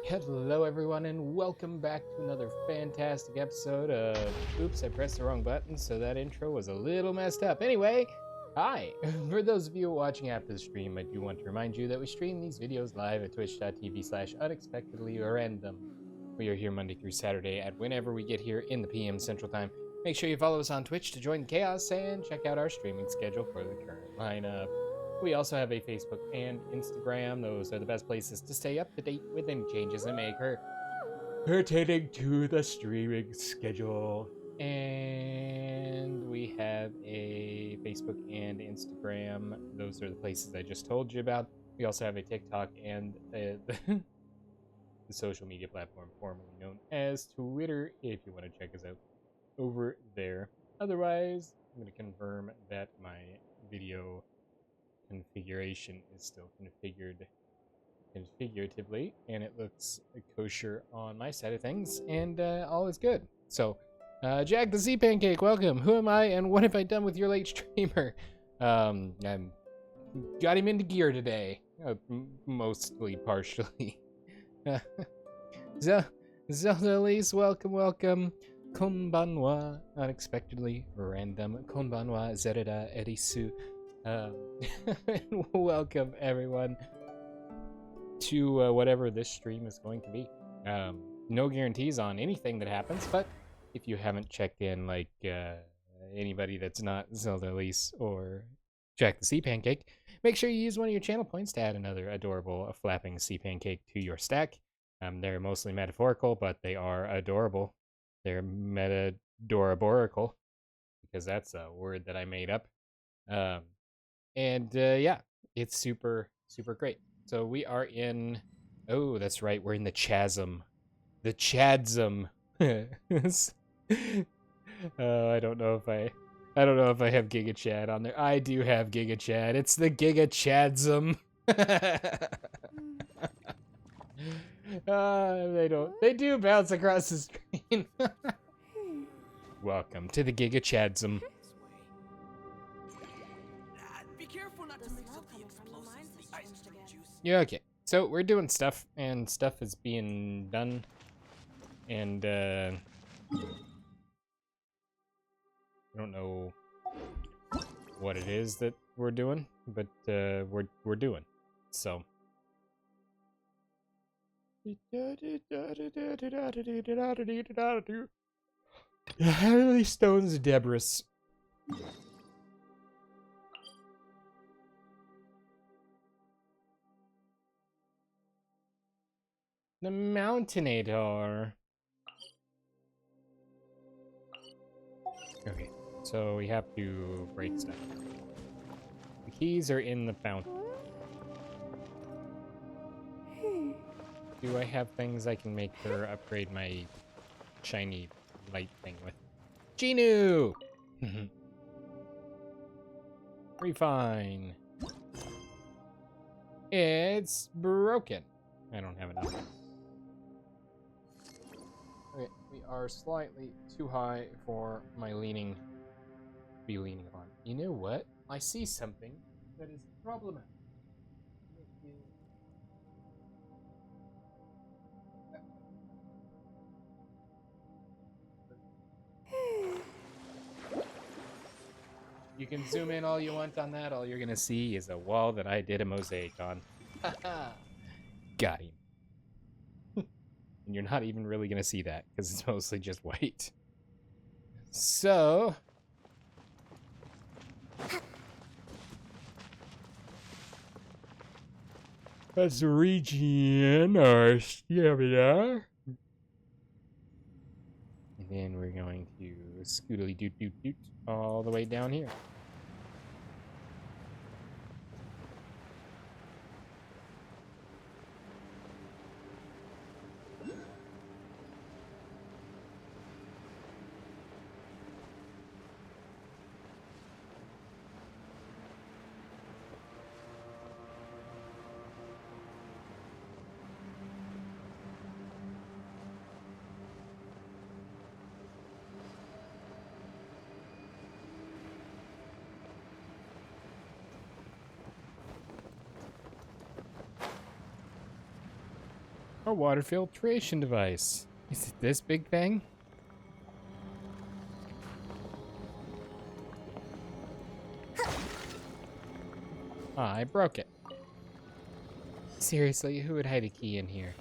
Hello everyone and welcome back to another fantastic episode of Oops, I pressed the wrong button, so that intro was a little messed up. Anyway, hi! For those of you watching after the stream, I do want to remind you that we stream these videos live at twitch.tv/unexpectedlyrandom. We are here Monday through Saturday at whenever we get here in the PM Central Time. Make sure you follow us on Twitch to join the chaos and check out our streaming schedule for the current lineup. We also have a Facebook and Instagram. Those are the best places to stay up to date with any changes I make pertaining to the streaming schedule. And we have a Facebook and Instagram. Those are the places I just told you about. We also have a TikTok and the social media platform formerly known as Twitter if you want to check us out over there. Otherwise, I'm going to confirm that my video configuration is still configured configuratively, and it looks kosher on my side of things, and all is good. So, Jack the Sea Pancake, welcome. Who am I, and what have I done with your late streamer? I got him into gear today, mostly partially. Zelda Elise, welcome. Konbanwa, unexpectedly random. Konbanwa, Zereda Erisu. And welcome everyone to whatever this stream is going to be. No guarantees on anything that happens, but if you haven't checked in, like anybody that's not Zelda Elise or Jack the Sea Pancake, make sure you use one of your channel points to add another adorable flapping sea pancake to your stack. They're mostly metaphorical, but they are adorable. They're meta-doraborical, because that's a word that I made up. Yeah, it's super great. So we are in, oh, that's right, we're in the Chasm. The Chasm. I don't know if I have Giga Chad on there. I do have Giga Chad. It's the Giga Chasm. They do bounce across the screen. Welcome to the Giga Chasm. Yeah, okay. So we're doing stuff, and stuff is being done, and I don't know what it is that we're doing, but we're doing. So. Heavenly Stones Debris. The Mountainator. Okay, so we have to break stuff. The keys are in the fountain. Do I have things I can make her upgrade my shiny light thing with? Genu! Refine. It's broken. I don't have enough. Okay, we are slightly too high for my leaning to be leaning on. You know what? I see something that is problematic. You can zoom in all you want on that. All you're gonna see is a wall that I did a mosaic on. Got him. And you're not even really gonna see that because it's mostly just white. So let's regen our stamina. And then we're going to scootily doot doot doot all the way down here. A water filtration device. Is it this big thing? Ah, I broke it. Seriously, who would hide a key in here?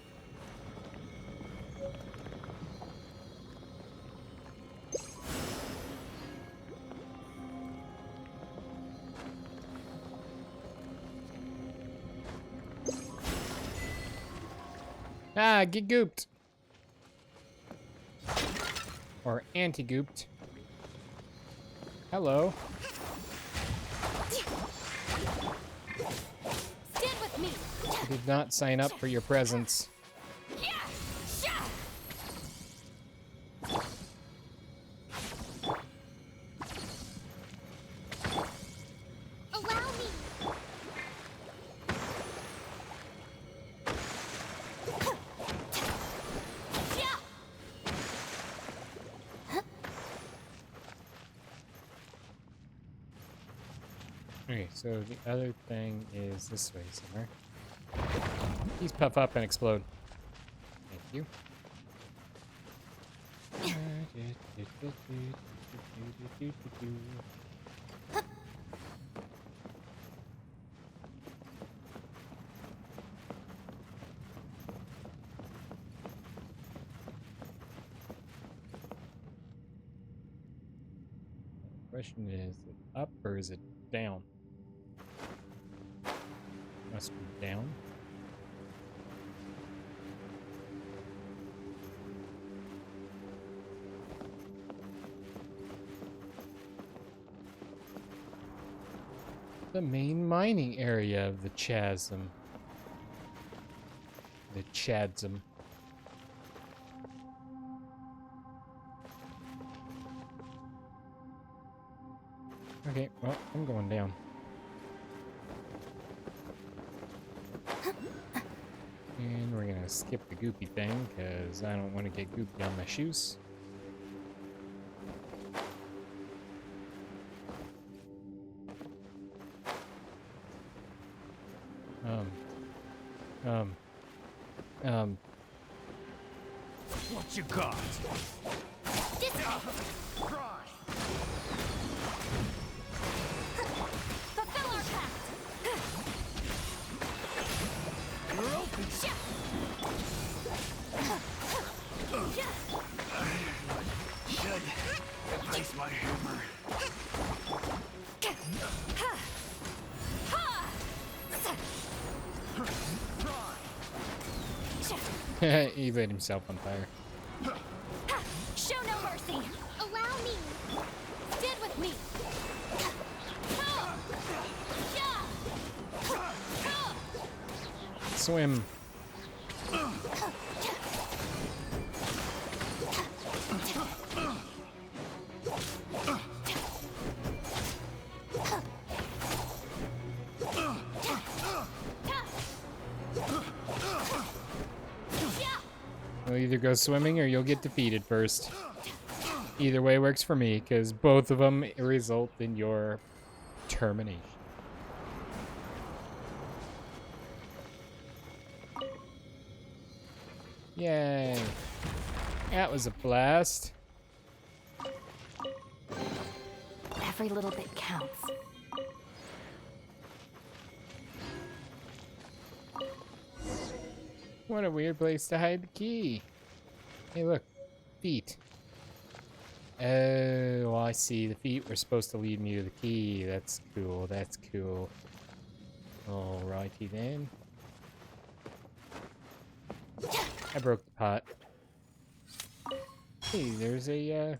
Ah, get gooped. Or anti-gooped. Hello. Stand with me. I did not sign up for your presence. Allow me. Okay, so the other thing is this way somewhere. These puff up and explode. Thank you. Question is it up or is it down? Must be down. The main mining area of the Chasm. The Chasm. Okay, well, I'm going down. And we're gonna skip the goopy thing, because I don't want to get goopy on my shoes. What you got? Fulfill our pact. You're open. Should replace my hammer. He lit himself on fire. Show no mercy. Allow me. Stand with me. Swim. You'll either go swimming or you'll get defeated first. Either way works for me, because both of them result in your termination. Yay. That was a blast. Every little bit counts. What a weird place to hide the key. Hey, look. Feet. Oh, I see. The feet were supposed to lead me to the key. That's cool. That's cool. Alrighty then. I broke the pot. Hey, there's a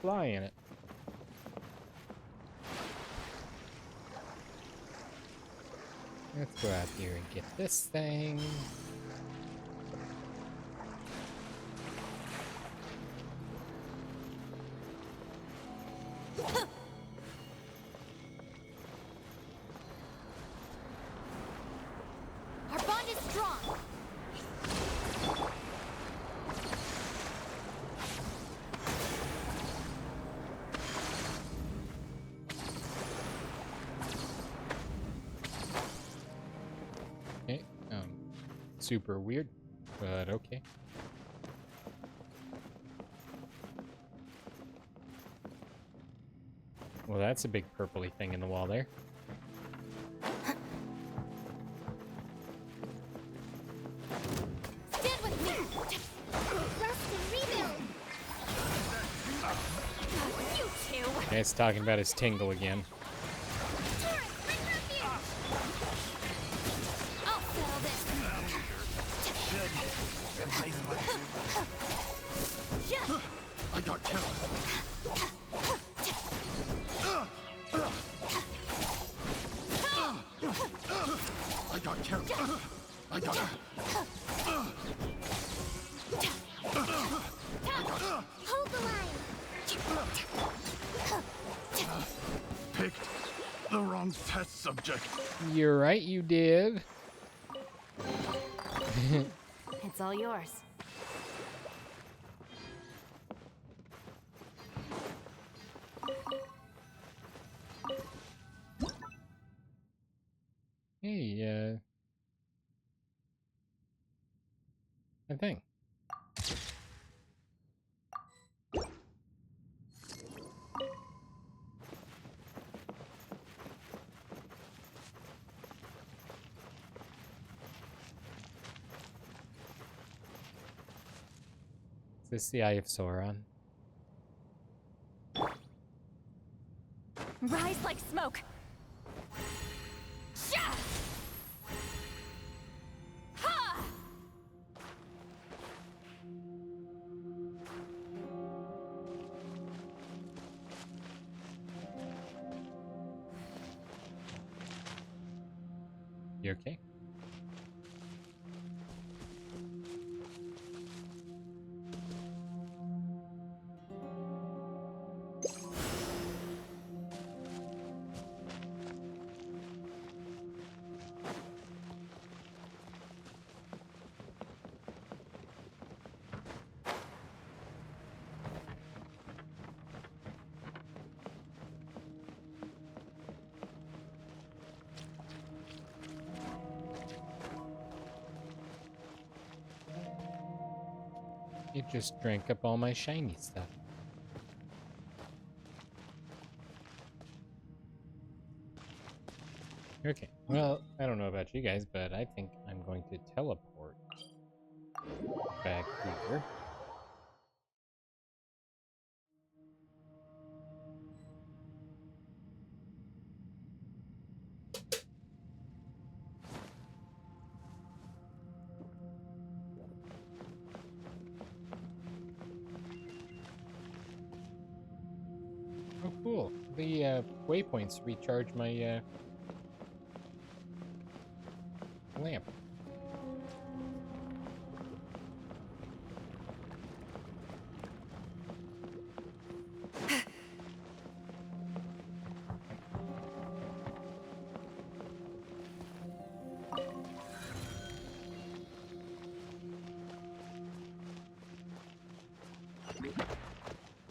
fly in it. Let's go out here and get this thing. Our bond is strong. Okay, super weird, but okay. Well, that's a big purpley thing in the wall there. Stand with me. Rest and rebuild. You two. Yeah, it's talking about his tingle again. Taurus, bring refuge. I'll settle this. Should replace my hammer. Yeah. I got killed. I got killed. I got Hold the line. picked the wrong test subject. You're right, you did. It's all yours. Hey, a thing. Is this the Eye of Sauron? Rise like smoke. Sha! Ha! You okay? You just drank up all my shiny stuff. Okay, well, I don't know about you guys, but I think I'm going to teleport back here. Oh, cool. The waypoints recharge my lamp.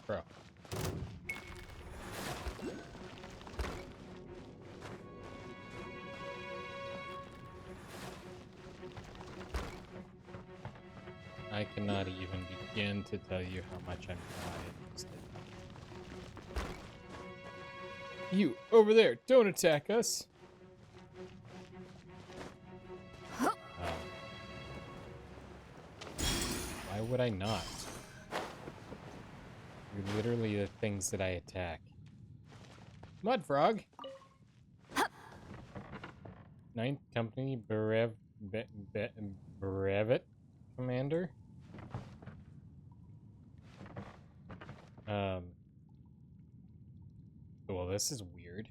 Bro. I cannot even begin to tell you how much I'm interested. You, over there, don't attack us! Why would I not? You're literally the things that I attack. Mud Frog! Ninth Company Brevet Commander? Well, this is weird.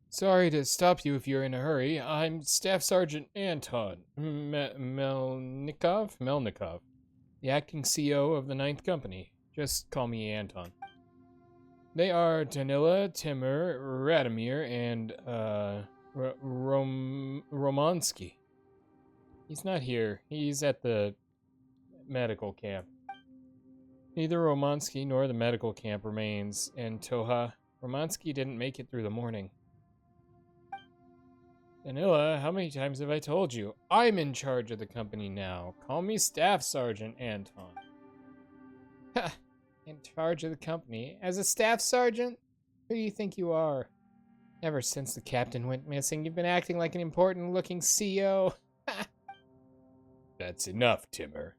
Sorry to stop you if you're in a hurry. I'm Staff Sergeant Anton Melnikov, the acting CO of the Ninth Company. Just call me Anton. They are Danila, Timur, Radomir, and, Romansky. He's not here. He's at the medical camp. Neither Romansky nor the medical camp remains, and Toha. Romansky didn't make it through the morning. Vanilla, how many times have I told you? I'm in charge of the company now. Call me Staff Sergeant Anton. Ha! In charge of the company? As a Staff Sergeant? Who do you think you are? Ever since the captain went missing, you've been acting like an important-looking CO. That's enough, Timur.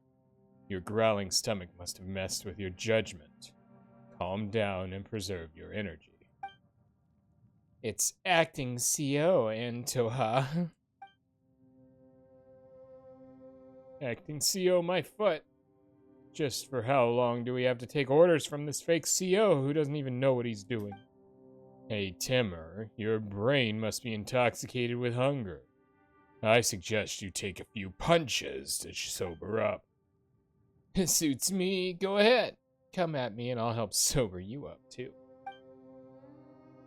Your growling stomach must have messed with your judgment. Calm down and preserve your energy. It's acting CO, Antoha. Acting CO, my foot. Just for how long do we have to take orders from this fake CO who doesn't even know what he's doing? Hey, Timur, your brain must be intoxicated with hunger. I suggest you take a few punches to sober up. It suits me. Go ahead. Come at me and I'll help sober you up, too.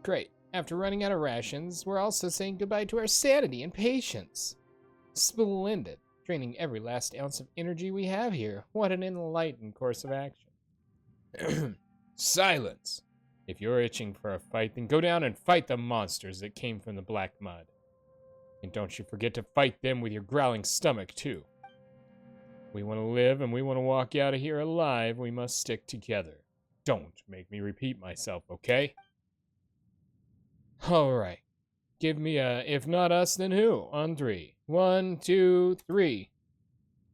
Great. After running out of rations, we're also saying goodbye to our sanity and patience. Splendid. Draining every last ounce of energy we have here. What an enlightened course of action. Silence. If you're itching for a fight, then go down and fight the monsters that came from the black mud. And don't you forget to fight them with your growling stomach, too. We want to live and we want to walk out of here alive. We must stick together. Don't make me repeat myself, okay? All right. Give me a if not us, then who? On 3. 1, 2, 3.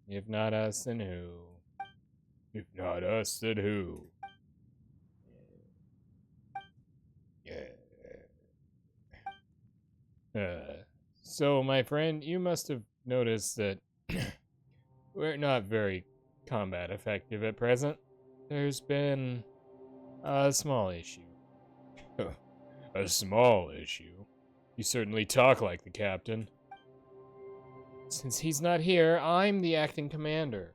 If not us, then who? If not us, then who? So, my friend, you must have noticed that we're not very combat effective at present. There's been a small issue. A small issue? You certainly talk like the captain. Since he's not here, I'm the acting commander.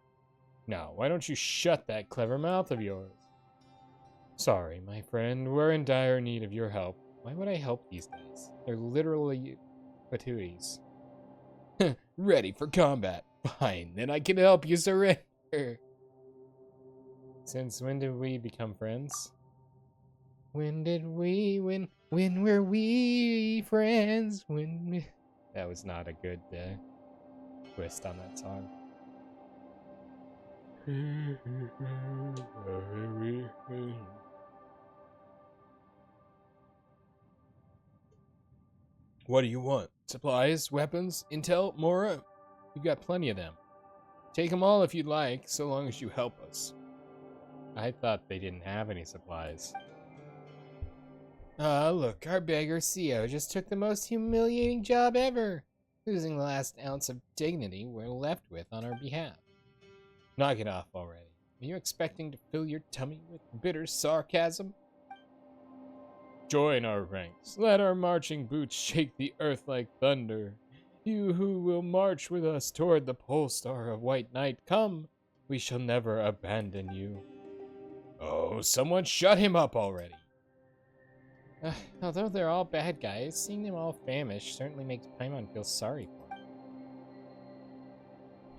Now, why don't you shut that clever mouth of yours? Sorry, my friend, we're in dire need of your help. Why would I help these guys? They're literally patooties. Ready for combat. Fine, then I can help you surrender. Since when did we become friends? When were we friends? That was not a good twist on that song. What do you want? Supplies, weapons, intel, Mora? We've got plenty of them. Take them all if you'd like, so long as you help us. I thought they didn't have any supplies. Look, our beggar CO just took the most humiliating job ever, losing the last ounce of dignity we're left with on our behalf. Knock it off already. Are you expecting to fill your tummy with bitter sarcasm? Join our ranks. Let our marching boots shake the earth like thunder. You who will march with us toward the pole star of White Night, come. We shall never abandon you. Oh, someone shut him up already. Although they're all bad guys, seeing them all famished certainly makes Paimon feel sorry for them.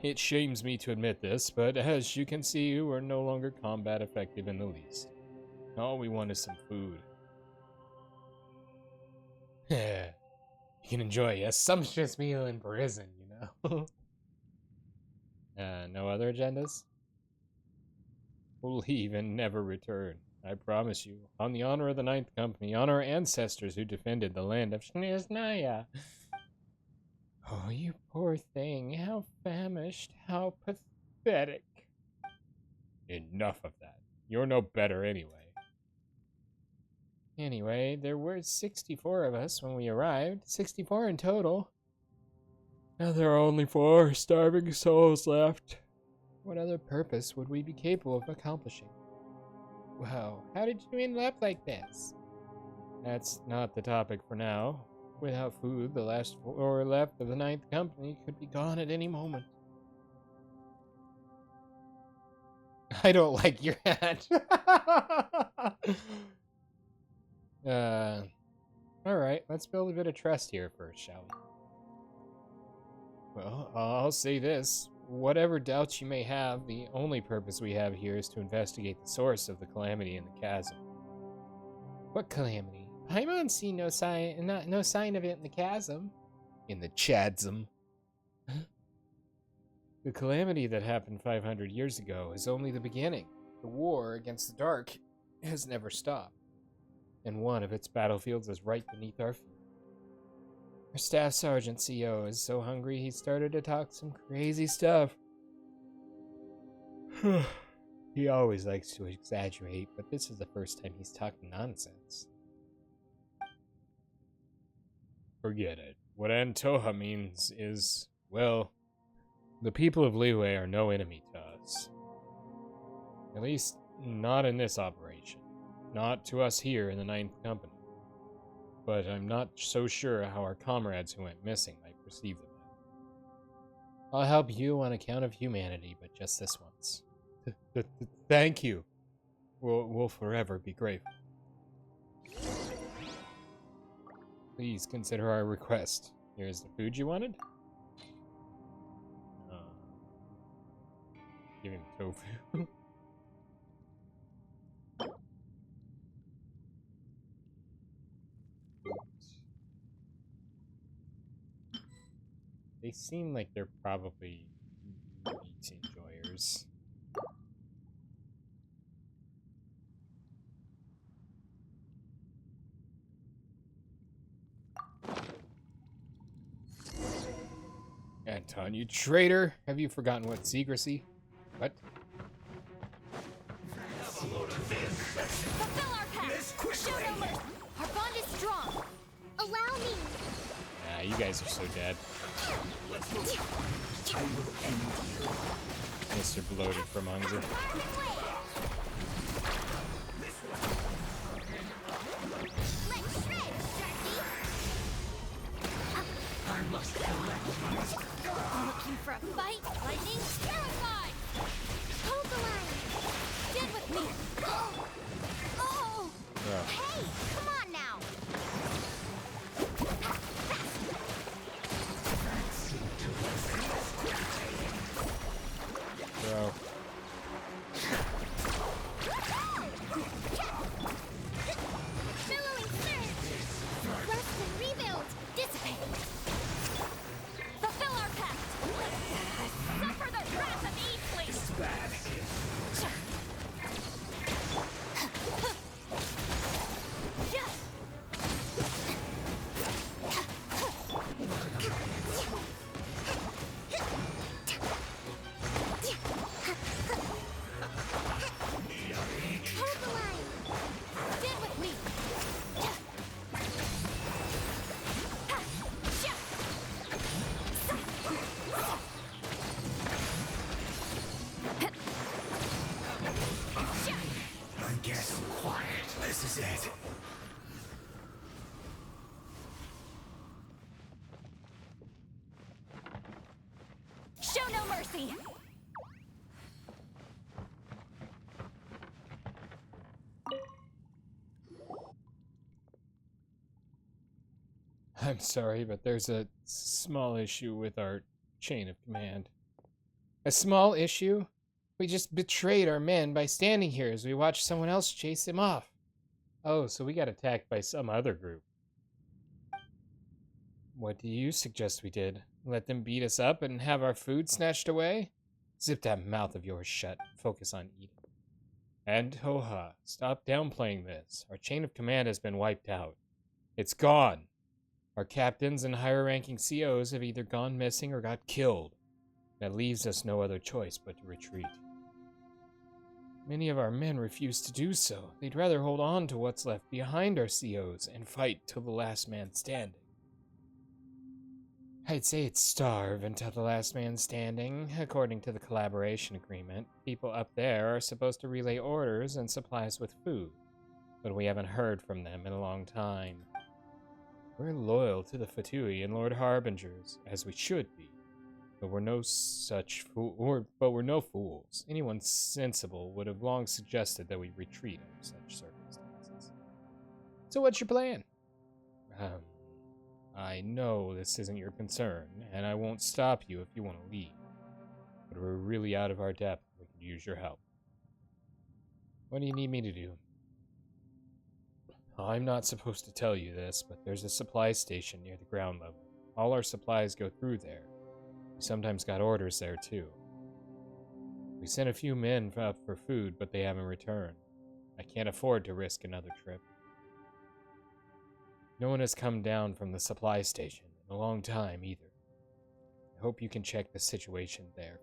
It shames me to admit this, but as you can see, we're no longer combat effective in the least. All we want is some food. You can enjoy a sumptuous meal in prison, you know? No other agendas? We'll leave and never return. I promise you, on the honor of the Ninth Company, on our ancestors who defended the land of Shniznaya. Oh, you poor thing. How famished. How pathetic. Enough of that. You're no better anyway. Anyway, there were 64 of us when we arrived. 64 in total. Now there are only 4 starving souls left. What other purpose would we be capable of accomplishing? Wow, how did you end up like this? That's not the topic for now. Without food, the last 4 left of the Ninth Company could be gone at any moment. I don't like your hat. Alright, let's build a bit of trust here first, shall we? Well, I'll say this. Whatever doubts you may have, the only purpose we have here is to investigate the source of the calamity in the chasm. What calamity? Paimon see no sign of it in the chasm. In the chasm. The calamity that happened 500 years ago is only the beginning. The war against the dark has never stopped, and one of its battlefields is right beneath our feet. Our staff sergeant CO is so hungry he started to talk some crazy stuff. He always likes to exaggerate, but this is the first time he's talking nonsense. Forget it. What Antoha means is, well, the people of Liyue are no enemy to us. At least, not in this operation. Not to us here in the Ninth Company. But I'm not so sure how our comrades who went missing might perceive them. I'll help you on account of humanity, but just this once. Thank you. We'll forever be grateful. Please consider our request. Here's the food you wanted. Give him tofu. They seem like they're probably meat enjoyers. Anton, you traitor! Have you forgotten what secrecy? What? Fulfill our pact! Show no mercy! Our bond is strong! Allow me! Nah, you guys are so dead. Mr. Bloated from hunger. Let's shred, Sharky! Looking for a fight? Lightning? Terrified! Hold the line! Stand with me! Oh! Bro. Hey! Come on now! Bro. Billowing surge! Rest and rebuild! Dissipate! Fulfill our pact! Suffer the wrath of Eastleaf! Hold the line! Stand with me! I guess quiet. This is it. Show no mercy! I'm sorry, but there's a small issue with our chain of command. A small issue? We just betrayed our men by standing here as we watched someone else chase him off. Oh, so we got attacked by some other group. What do you suggest we did? Let them beat us up and have our food snatched away? Zip that mouth of yours shut. Focus on eating. And ho-ha, stop downplaying this. Our chain of command has been wiped out. It's gone. Our captains and higher-ranking COs have either gone missing or got killed. That leaves us no other choice but to retreat. Many of our men refuse to do so. They'd rather hold on to what's left behind our COs and fight till the last man standing. I'd say it's starve until the last man standing. According to the collaboration agreement, people up there are supposed to relay orders and supply us with food, but we haven't heard from them in a long time. We're loyal to the Fatui and Lord Harbingers, as we should be, but we're no fools. Anyone sensible would have long suggested that we retreat under such circumstances. So what's your plan? I know this isn't your concern, and I won't stop you if you want to leave. But we're really out of our depth. We could use your help. What do you need me to do? I'm not supposed to tell you this, but there's a supply station near the ground level. All our supplies go through there. We sometimes got orders there, too. We sent a few men up for food, but they haven't returned. I can't afford to risk another trip. No one has come down from the supply station in a long time, either. I hope you can check the situation there.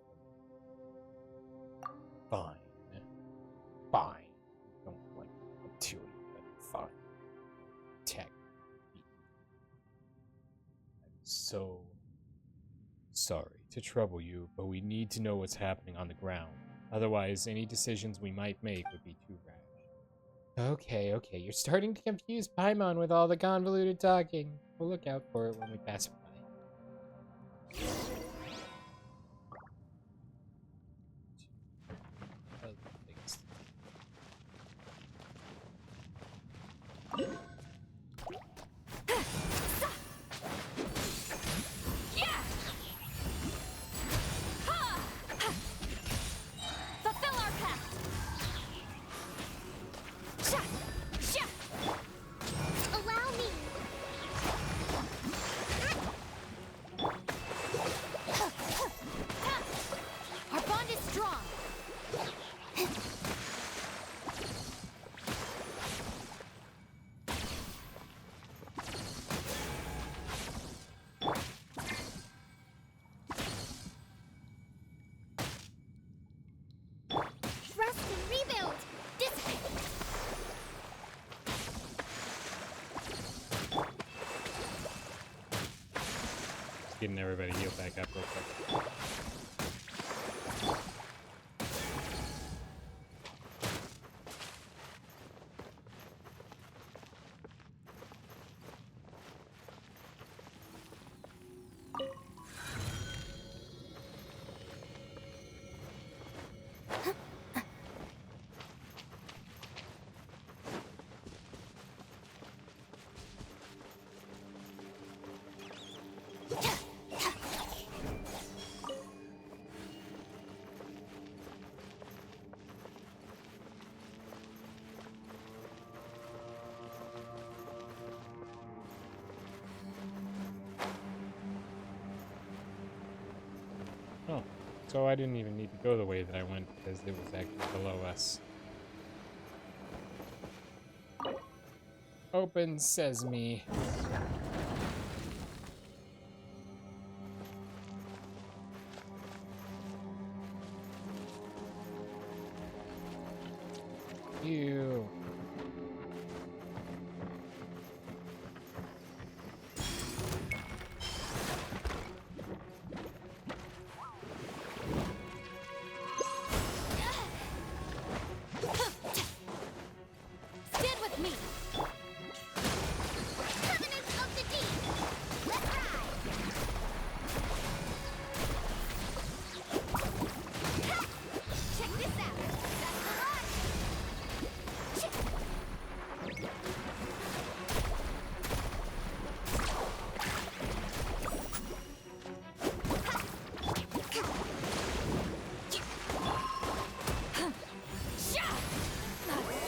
Fine. Fine. Don't like it to you, but fine. Tech. I'm so sorry to trouble you, but we need to know what's happening on the ground. Otherwise, any decisions we might make would be too rash. Okay, you're starting to confuse Paimon with all the convoluted talking. We'll look out for it when we pass by. Fulfill our pact! Allow me! Our bond is strong! Rest and rebuild! Dissipate! Getting everybody healed back up real quick. Oh, so I didn't even need to go the way that I went because it was actually below us. Open sesame. Ew. Stand with me! Covenant of the Deep! Let's ride! Ha! Check this out! That's the launch!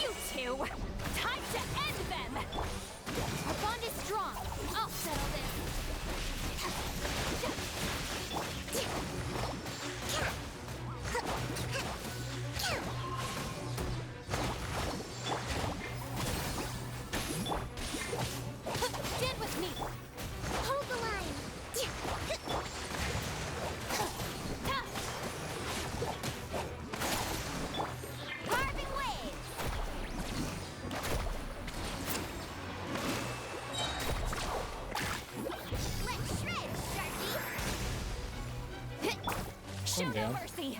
You two! Time to end them! Our bond is strong. I'll settle this. Stand with me. Hold the line. Carving waves. Let's shred, Sharky! Show Calm no down. mercy!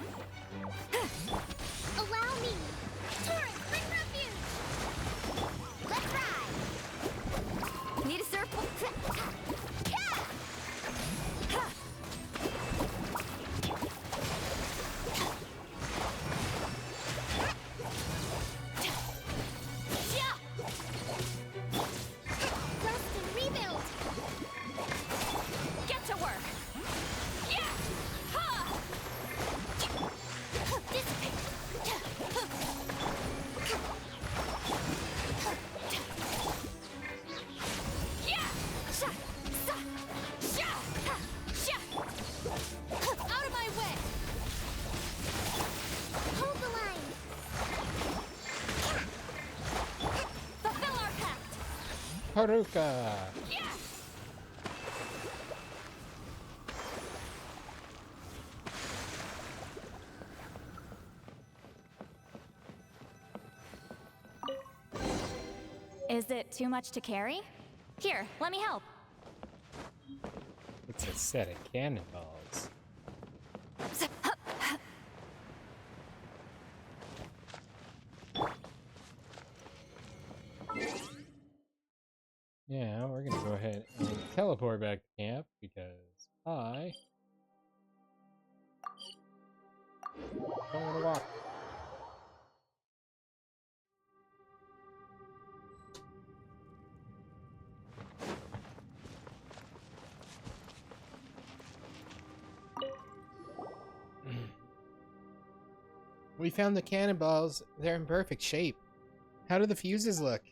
Allow me! Torrent, bring refuge! Let's ride! Need a circle? Rest and rebuild! Haruka! Is it too much to carry? Here, let me help. It's a set of cannonballs. Yeah, we're gonna go ahead and teleport back to camp because I don't want to walk. We found the cannonballs. They're in perfect shape. How do the fuses look?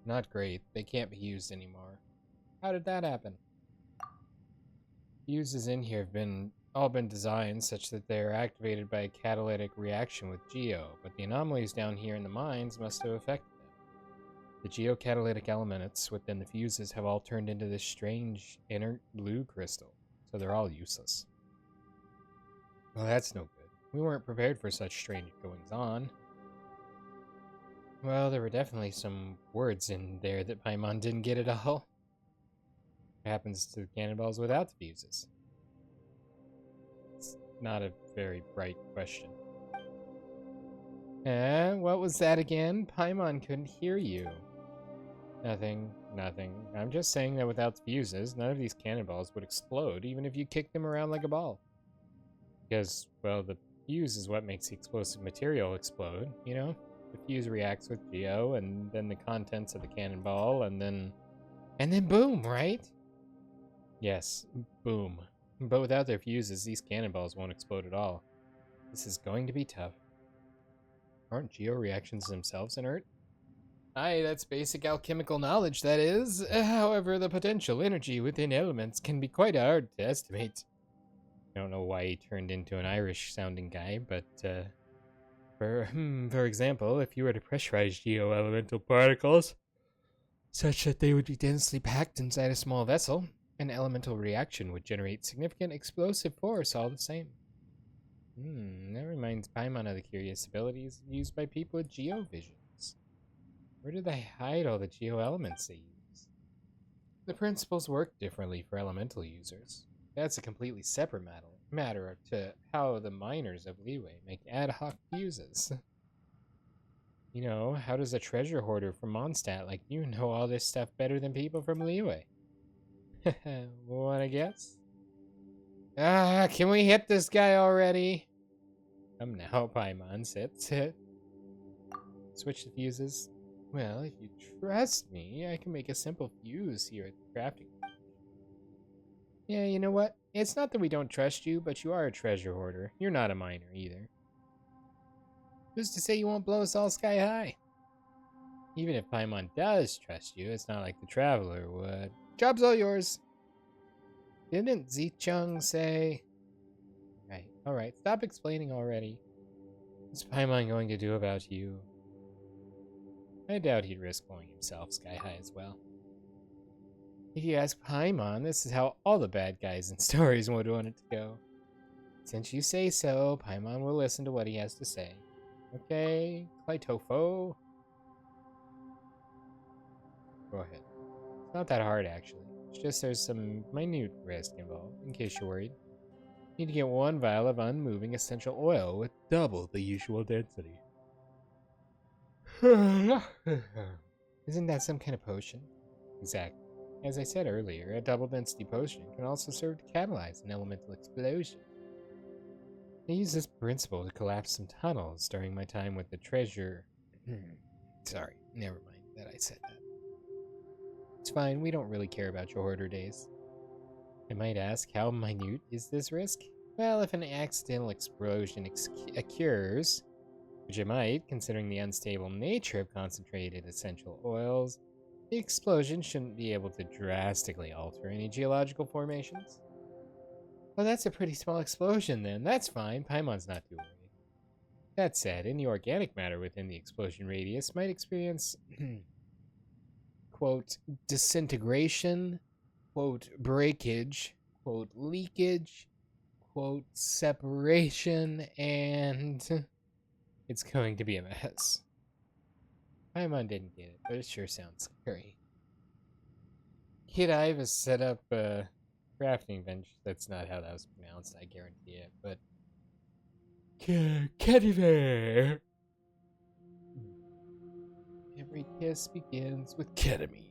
Not great. They can't be used anymore. How did that happen? Fuses in here have all been designed such that they are activated by a catalytic reaction with Geo, but the anomalies down here in the mines must have affected them. The geocatalytic elements within the fuses have all turned into this strange inert blue crystal, so they're all useless. Well, that's no good. We weren't prepared for such strange goings-on. Well, there were definitely some words in there that Paimon didn't get at all. What happens to the cannonballs without the fuses? It's not a very bright question. What was that again? Paimon couldn't hear you. Nothing. I'm just saying that without the fuses, none of these cannonballs would explode, even if you kicked them around like a ball. Because, well, the fuse is what makes the explosive material explode, you know? The fuse reacts with Geo, and then the contents of the cannonball, and then boom, right? Yes, boom. But without their fuses, these cannonballs won't explode at all. This is going to be tough. Aren't Geo reactions themselves inert? Aye, that's basic alchemical knowledge, that is. However, the potential energy within elements can be quite hard to estimate. I don't know why he turned into an Irish-sounding guy, but, for example, if you were to pressurize geo-elemental particles, such that they would be densely packed inside a small vessel, an elemental reaction would generate significant explosive force all the same. That reminds Paimon of the curious abilities used by people with geo-visions. Where do they hide all the geo-elements they use? The principles work differently for elemental users. That's a completely separate matter to how the miners of Leeway make ad hoc fuses. You know, how does a treasure hoarder from Mondstadt like you know all this stuff better than people from Leeway? Wanna guess? Can we hit this guy already? Come now, Paimon, sit. Switch the fuses. Well, if you trust me, I can make a simple fuse here at the crafting. Yeah, you know what? It's not that we don't trust you, but you are a treasure hoarder. You're not a miner either. Who's to say you won't blow us all sky high? Even if Paimon does trust you, it's not like the Traveler would. Job's all yours. Didn't Zicheng say... Right, alright, stop explaining already. What's Paimon going to do about you? I doubt he'd risk blowing himself sky high as well. If you ask Paimon, this is how all the bad guys in stories would want it to go. Since you say so, Paimon will listen to what he has to say. Okay, Clytofo? Go ahead. It's not that hard, actually. It's just there's some minute risk involved, in case you're worried. You need to get 1 vial of unmoving essential oil with double the usual density. Isn't that some kind of potion? Exactly. As I said earlier, a double-density potion can also serve to catalyze an elemental explosion. I used this principle to collapse some tunnels during my time with the treasure... Sorry, never mind that I said that. It's fine, we don't really care about your hoarder days. I might ask, how minute is this risk? Well, if an accidental explosion occurs, which it might, considering the unstable nature of concentrated essential oils, the explosion shouldn't be able to drastically alter any geological formations. Well, that's a pretty small explosion then. That's fine. Paimon's not too worried. That said, any organic matter within the explosion radius might experience quote, disintegration, quote, breakage, quote, leakage, quote, separation, and it's going to be a mess. Paimon didn't get it, but it sure sounds scary. Kid Ive has set up a crafting bench. That's not how that was pronounced, I guarantee it, but Ketamine. Every kiss begins with ketamine.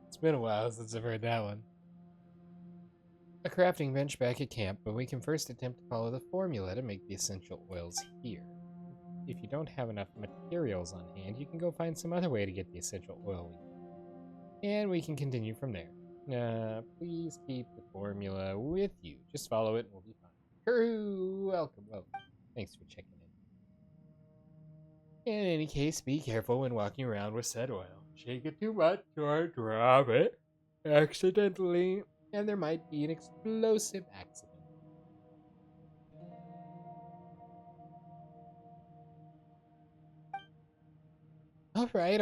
It's been a while since I've heard that one. A crafting bench back at camp, but we can first attempt to follow the formula to make the essential oils here. If you don't have enough materials on hand, you can go find some other way to get the essential oil we need. And we can continue from there. Please keep the formula with you. Just follow it and we'll be fine. Kuru, welcome. Well, thanks for checking in. In any case, be careful when walking around with said oil. Shake it too much or drop it accidentally, and there might be an explosive accident. All right.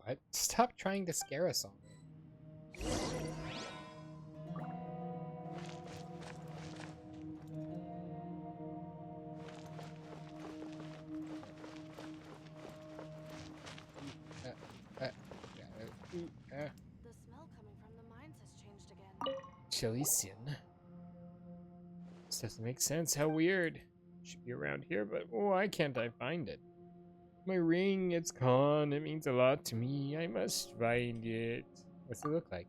What? Stop trying to scare us all. The smell coming from the mines has changed again. Chili sin. This doesn't make sense. How weird. It should be around here, but why can't I find it? My ring, it's gone. It means a lot to me. I must find it. What's it look like?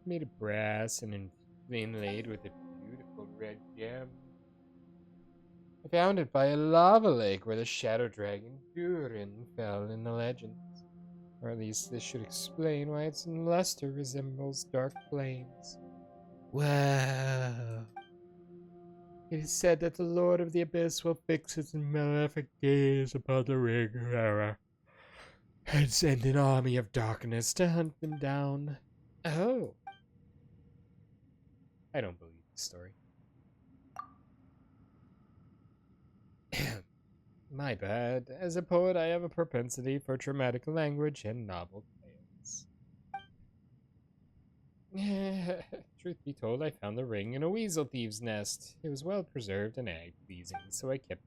Made of brass and inlaid with a beautiful red gem. I found it by a lava lake where the shadow dragon Durin fell in the legends. Or at least this should explain why its luster resembles dark flames. Wow. It is said that the Lord of the Abyss will fix his malefic gaze upon the ring bearer and send an army of darkness to hunt them down. Oh. I don't believe the story. My bad. As a poet, I have a propensity for dramatic language and novel tales. Truth be told, I found the ring in a weasel thief's nest. It was well preserved and eye-pleasing, so I kept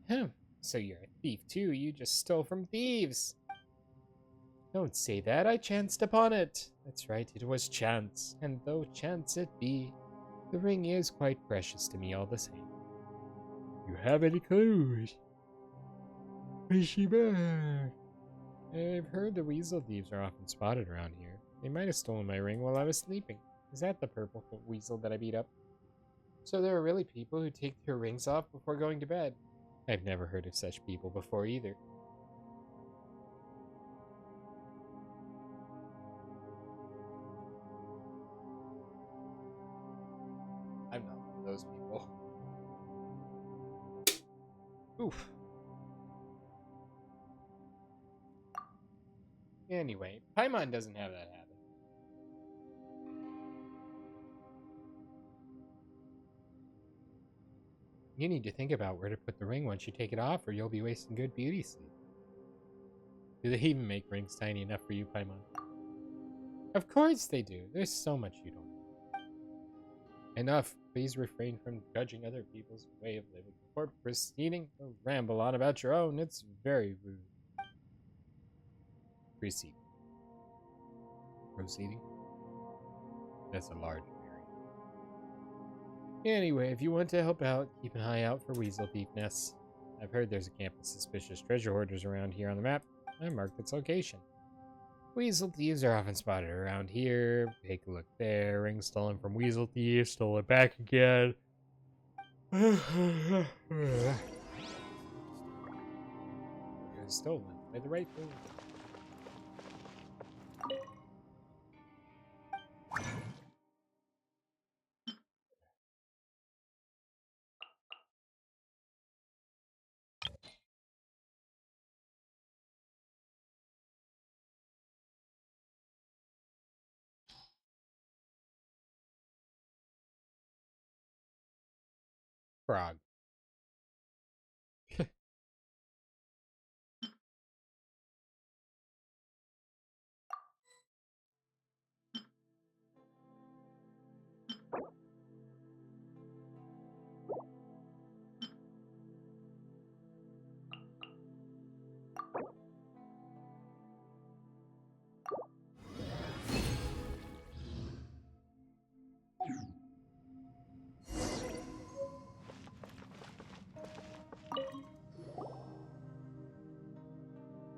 it. So you're a thief too. You just stole from thieves. Don't say that. I chanced upon it. That's right, it was chance. And though chance it be, the ring is quite precious to me all the same. You have any clues? Is she back? I've heard the weasel thieves are often spotted around here. They might have stolen my ring while I was sleeping. Is that the purple weasel that I beat up? So there are really people who take their rings off before going to bed. I've never heard of such people before either. I'm not one of those people. Oof. Anyway, Paimon doesn't have that habit. You need to think about where to put the ring once you take it off, or you'll be wasting good beauty sleep. Do they even make rings tiny enough for you, Paimon? Of course they do. There's so much you don't know. Enough. Please refrain from judging other people's way of living or proceeding to ramble on about your own. It's very rude. Proceeding? That's a large variant. Anyway, if you want to help out, keep an eye out for weasel thief nests. I've heard there's a camp of suspicious treasure hoarders around here on the map. I marked its location. Weasel thieves are often spotted around here. Take a look there. Ring stolen from weasel thieves. Stole it back again. Stolen by the right thing. Frog.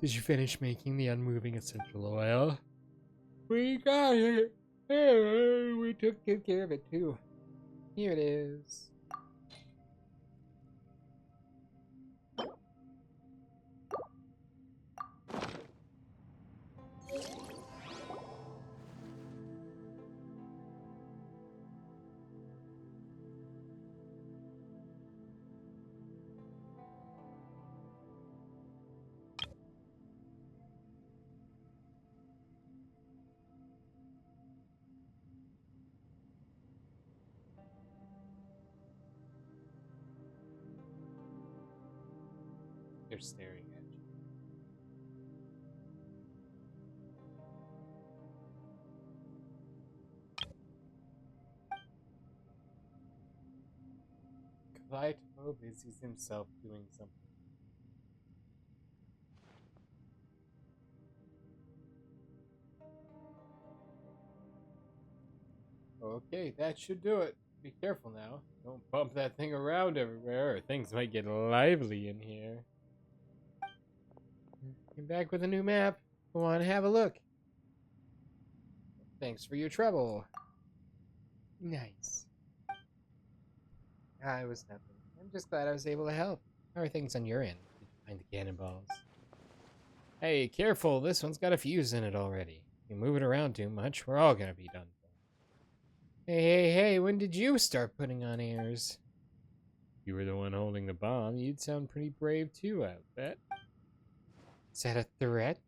Did you finish making the unmoving essential oil? We got it! We took good care of it too. Here it is. They're staring at you. Kaito busies himself doing something. Okay, that should do it. Be careful now. Don't bump that thing around everywhere, or things might get lively in here. Came back with a new map. Go on, have a look. Thanks for your trouble. Nice. I was nothing. I'm just glad I was able to help. How are things on your end? Did you find the cannonballs? Hey, careful. This one's got a fuse in it already. You move it around too much, we're all gonna be done. Hey, when did you start putting on airs? If you were the one holding the bomb, you'd sound pretty brave too, I bet. Is that a threat?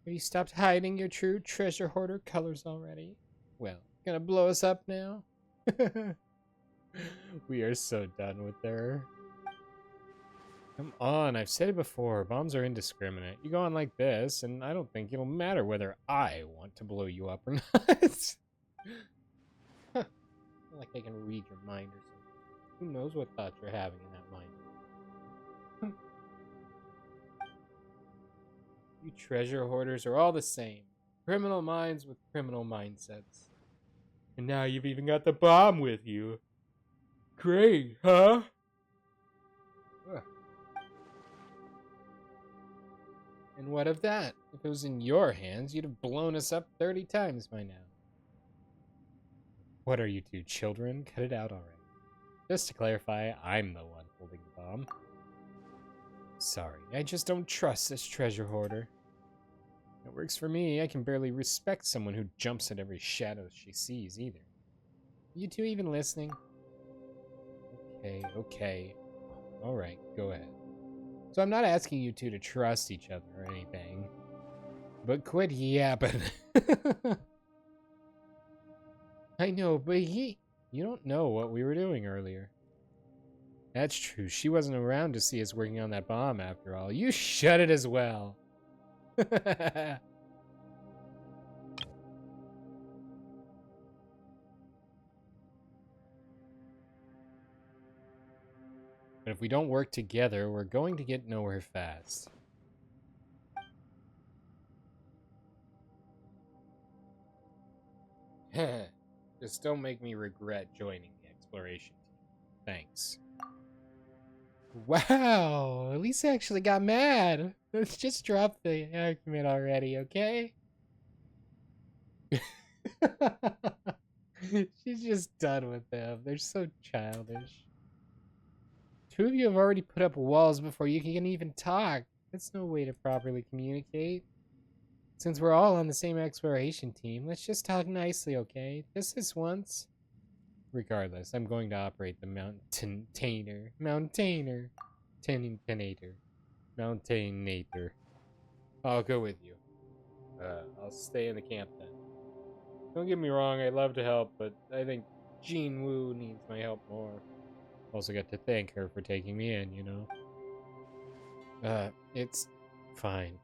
Have you stopped hiding your true treasure hoarder colors already? Well, gonna blow us up now? We are so done with her. Come on, I've said it before, bombs are indiscriminate. You go on like this, and I don't think it'll matter whether I want to blow you up or not. Like I can read your mind or something. Who knows what thoughts you're having in that mind? You treasure hoarders are all the same. Criminal minds with criminal mindsets. And now you've even got the bomb with you. Great, huh? Ugh. And what of that? If it was in your hands, you'd have blown us up 30 times by now. What are you two, children? Cut it out already. Just to clarify, I'm the one holding the bomb. Sorry, I just don't trust this treasure hoarder. It works for me. I can barely respect someone who jumps at every shadow she sees, either. You two even listening? Okay. Alright, go ahead. So I'm not asking you two to trust each other or anything. But quit yapping. I know, but you don't know what we were doing earlier. That's true. She wasn't around to see us working on that bomb after all. You shut it as well. But if we don't work together, we're going to get nowhere fast. Just don't make me regret joining the exploration team. Thanks. Wow, Elisa actually got mad. Let's just drop the argument already, okay? She's just done with them. They're so childish. Two of you have already put up walls before you can even talk. That's no way to properly communicate. Since we're all on the same exploration team, let's just talk nicely, okay? Just this once. Regardless, I'm going to operate the Mountainator. I'll go with you. I'll stay in the camp then. Don't get me wrong, I'd love to help, but I think Jean Wu needs my help more. Also got to thank her for taking me in, you know? It's fine.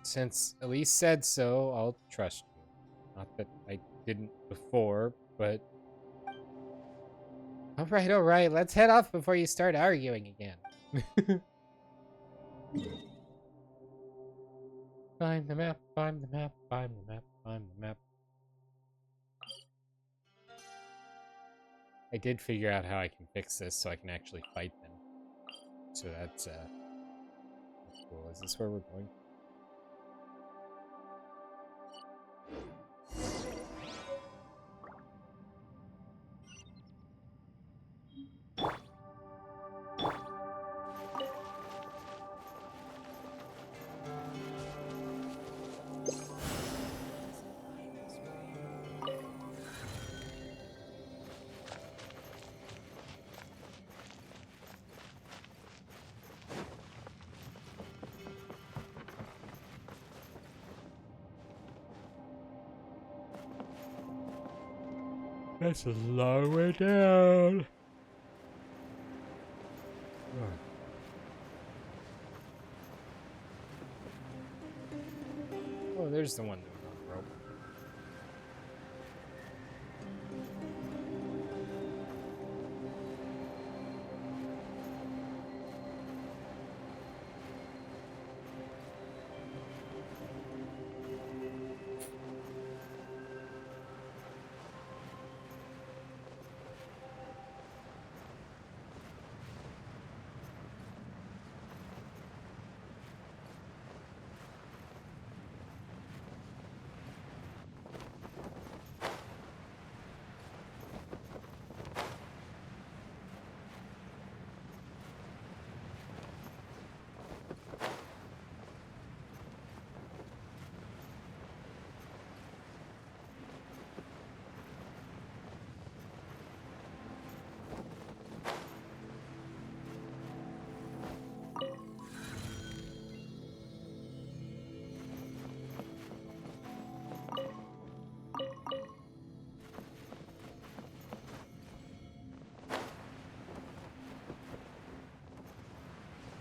Since Elise said so, I'll trust you. Not that I didn't before, but... Alright, let's head off before you start arguing again. Find the map. I did figure out how I can fix this so I can actually fight them. So that's cool. Is this where we're going? That's a long way down. Oh, there's the one doing the rope.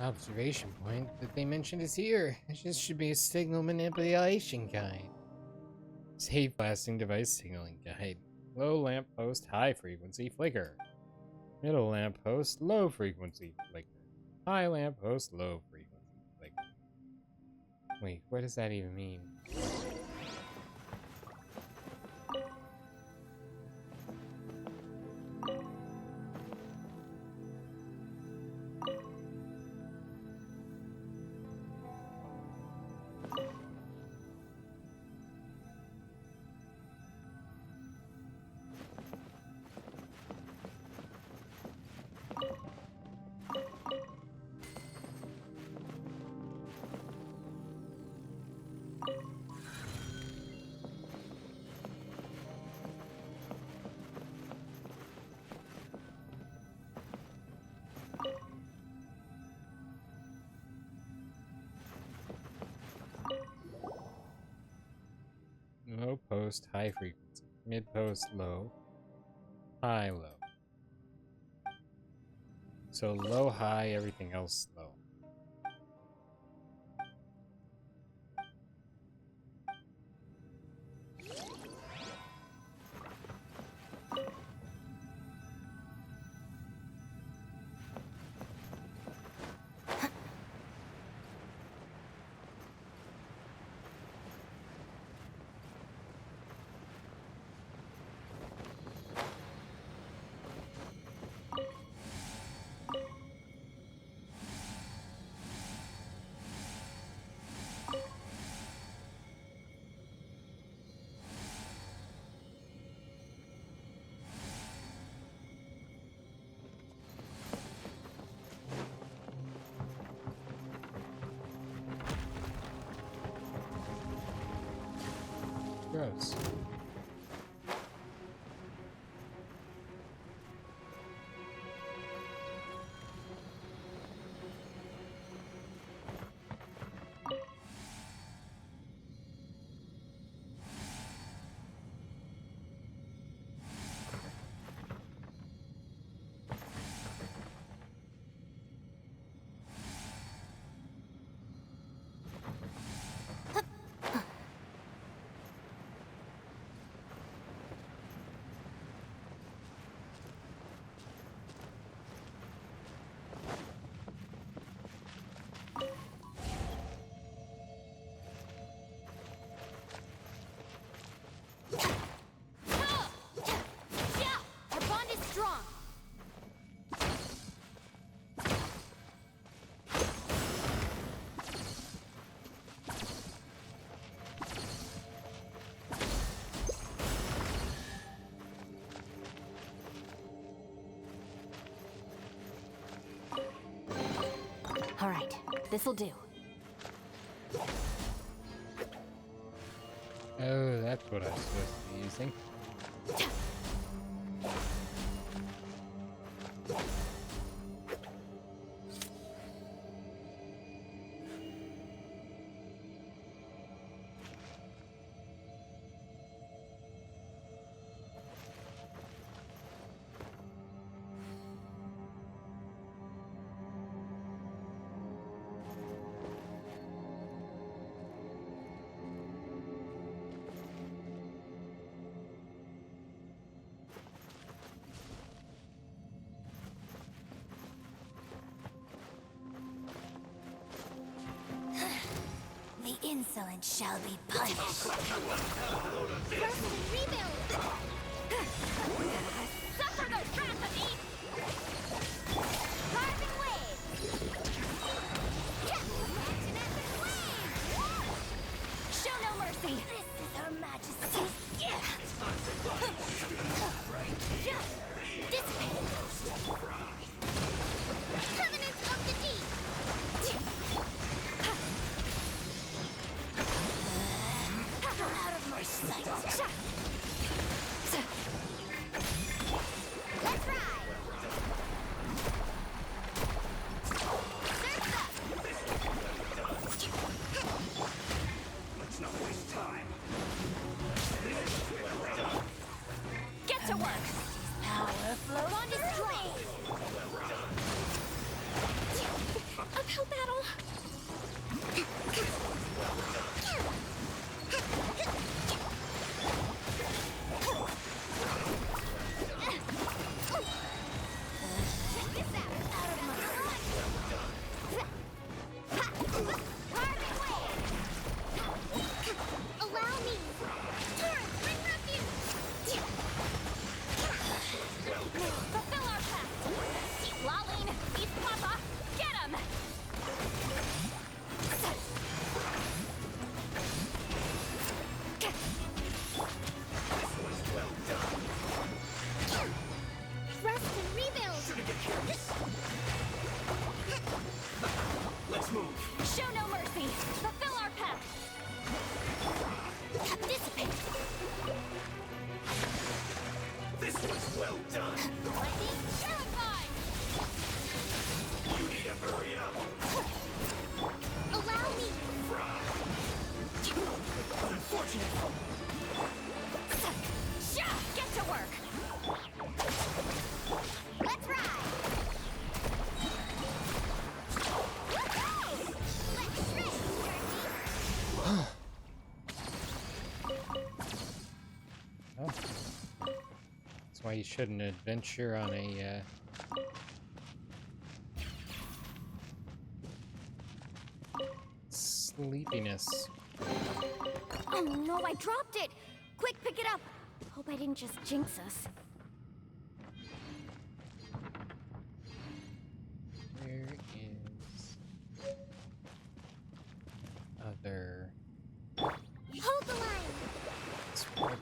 Observation point that they mentioned is here. This should be a signal manipulation guide. Safe blasting device signaling guide. Low lamp post, high frequency flicker. Middle lamp post, low frequency flicker. High lamp post, low frequency flicker. Wait, what does that even mean? Low post, high frequency. Mid post, low. High, low. So low, high, everything else low. Gross. This'll do. Oh, that's what I'm supposed to be using. The insolent shall be punished. Rest and rebuild! Suffer the wrath of me! Carving wave! Action at the wave! Show no mercy! This is Her Majesty's gift! Dissipate! Covenant of the deep! Out of my sight. Let's ride. Surf's up. Let's not waste time. Get to work. Power flow on display. Uphill battle. Let's move. Show no mercy. Fulfill our path. Dissipate. This was well done. Lightning terrified. You need to hurry up. Allow me. Unfortunate. Get to work. Let's ride. Let's shred, Turkey. Oh. That's why you shouldn't adventure on a sleepiness. Oh no, I dropped it. Quick, pick it up. Hope I didn't just jinx us. Where is other? Hold the line.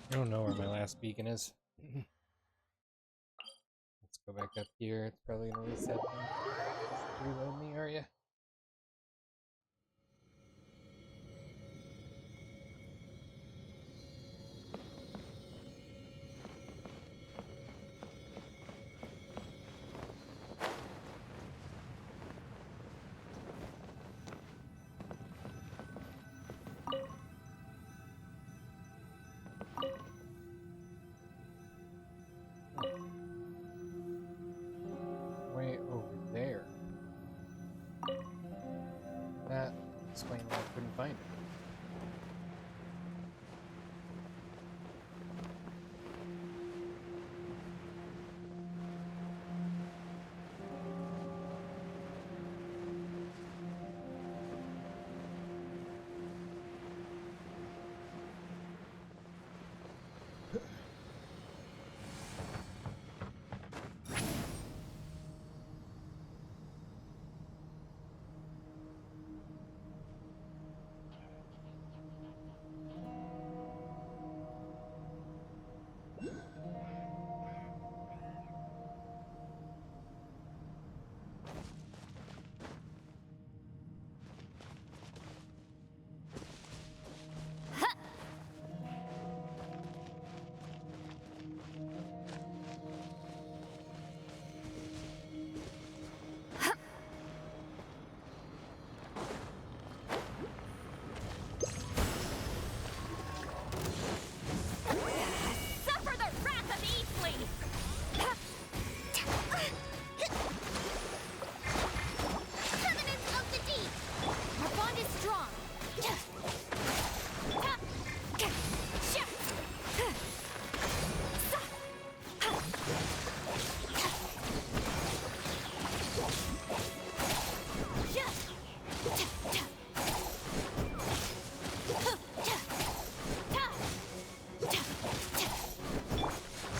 I don't know where my last beacon is. Let's go back up here. It's probably gonna reset me. Just reload the area. Way over there. That explains why I couldn't find it. Suffer the wrath of E59! Covenants of the deep! Our bond is strong!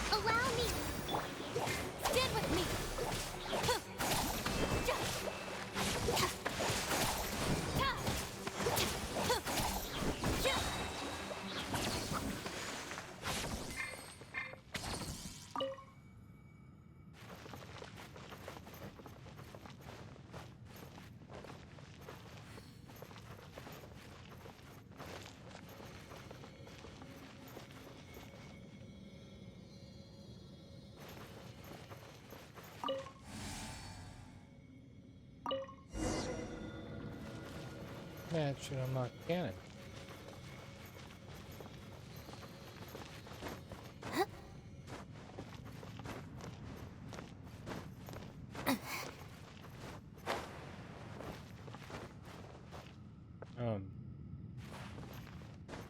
Allow me! Stand with me! That should unlock the cannon.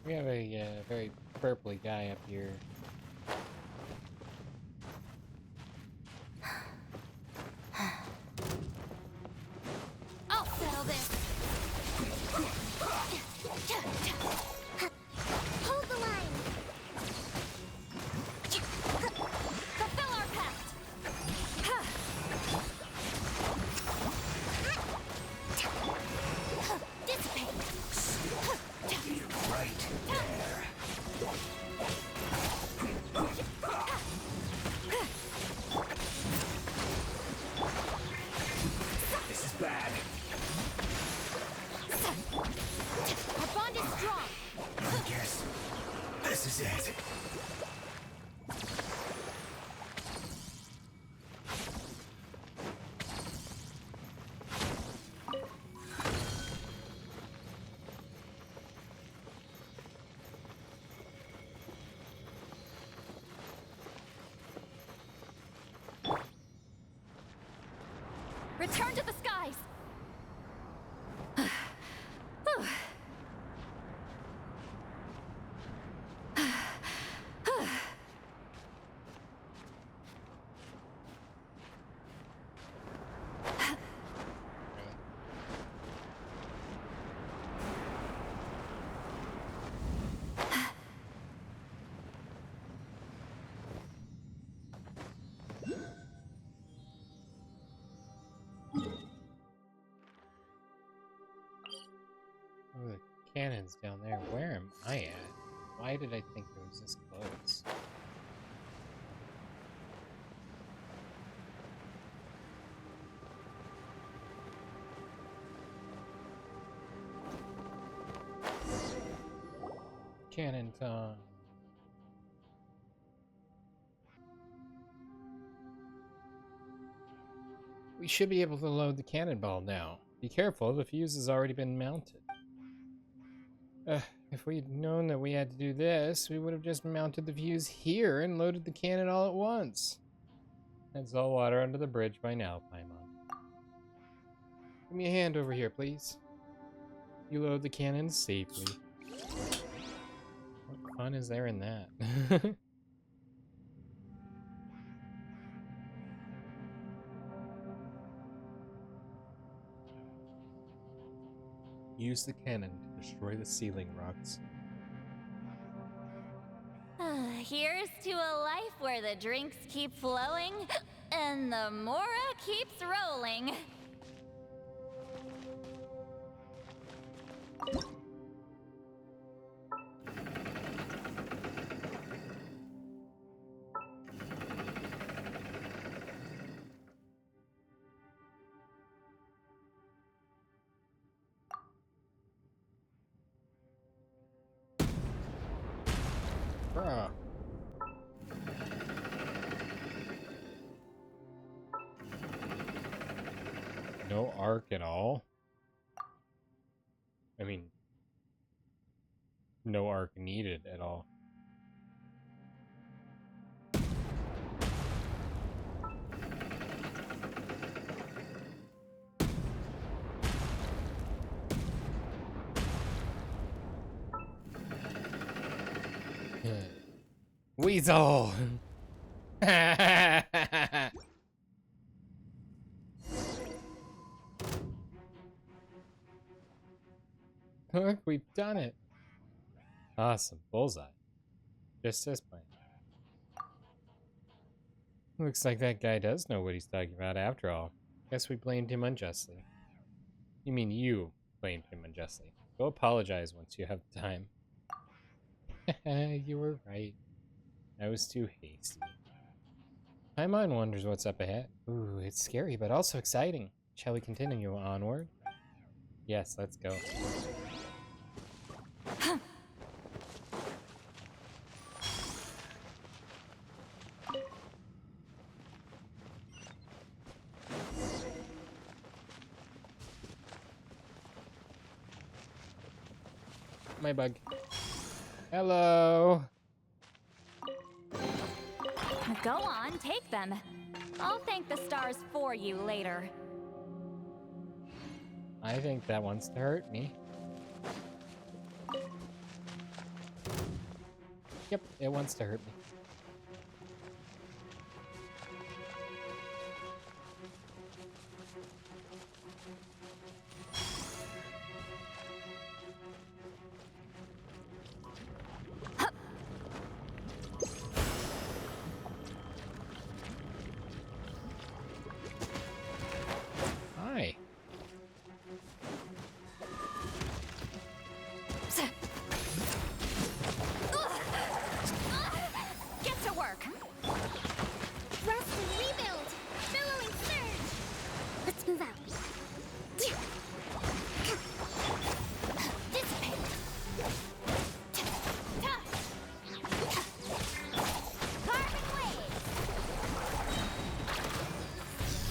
We have a very purpley guy up here. I'll settle this! Hold the line! Fulfill our pact! Dissipate! Right there. This is bad. Our bond is strong! I guess this is it. Return to the skies! Oh, the cannon's down there. Where am I at? Why did I think it was this close? Cannon time. We should be able to load the cannonball now. Be careful, the fuse has already been mounted. If we'd known that we had to do this, we would have just mounted the fuse here and loaded the cannon all at once. That's all water under the bridge by now, Paimon. Give me a hand over here, please. You load the cannon safely. What fun is there in that? Use the cannon to destroy the ceiling rocks. Here's to a life where the drinks keep flowing and the Mora keeps rolling. Bruh. No arc at all? I mean, no arc needed at all. Weasel! Look, we've done it. Awesome. Bullseye. Just as planned. Looks like that guy does know what he's talking about after all. Guess we blamed him unjustly. You mean you blamed him unjustly. Go apologize once you have the time. You were right. I was too hasty. Paimon wonders what's up ahead. Ooh, it's scary, but also exciting. Shall we continue onward? Yes, let's go. My bug. Hello. Go on, take them. I'll thank the stars for you later. I think that wants to hurt me. Yep, it wants to hurt me. Hi. Get to work. Rest and rebuild! Billowing surge! Let's move out. Dissipate. Carbon wave.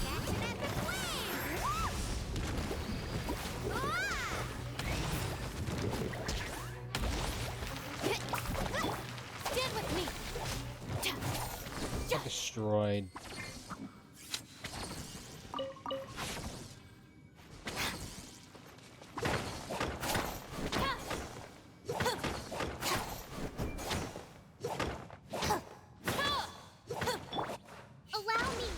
Catching at the flame! Stand with me. Destroyed. Allow me!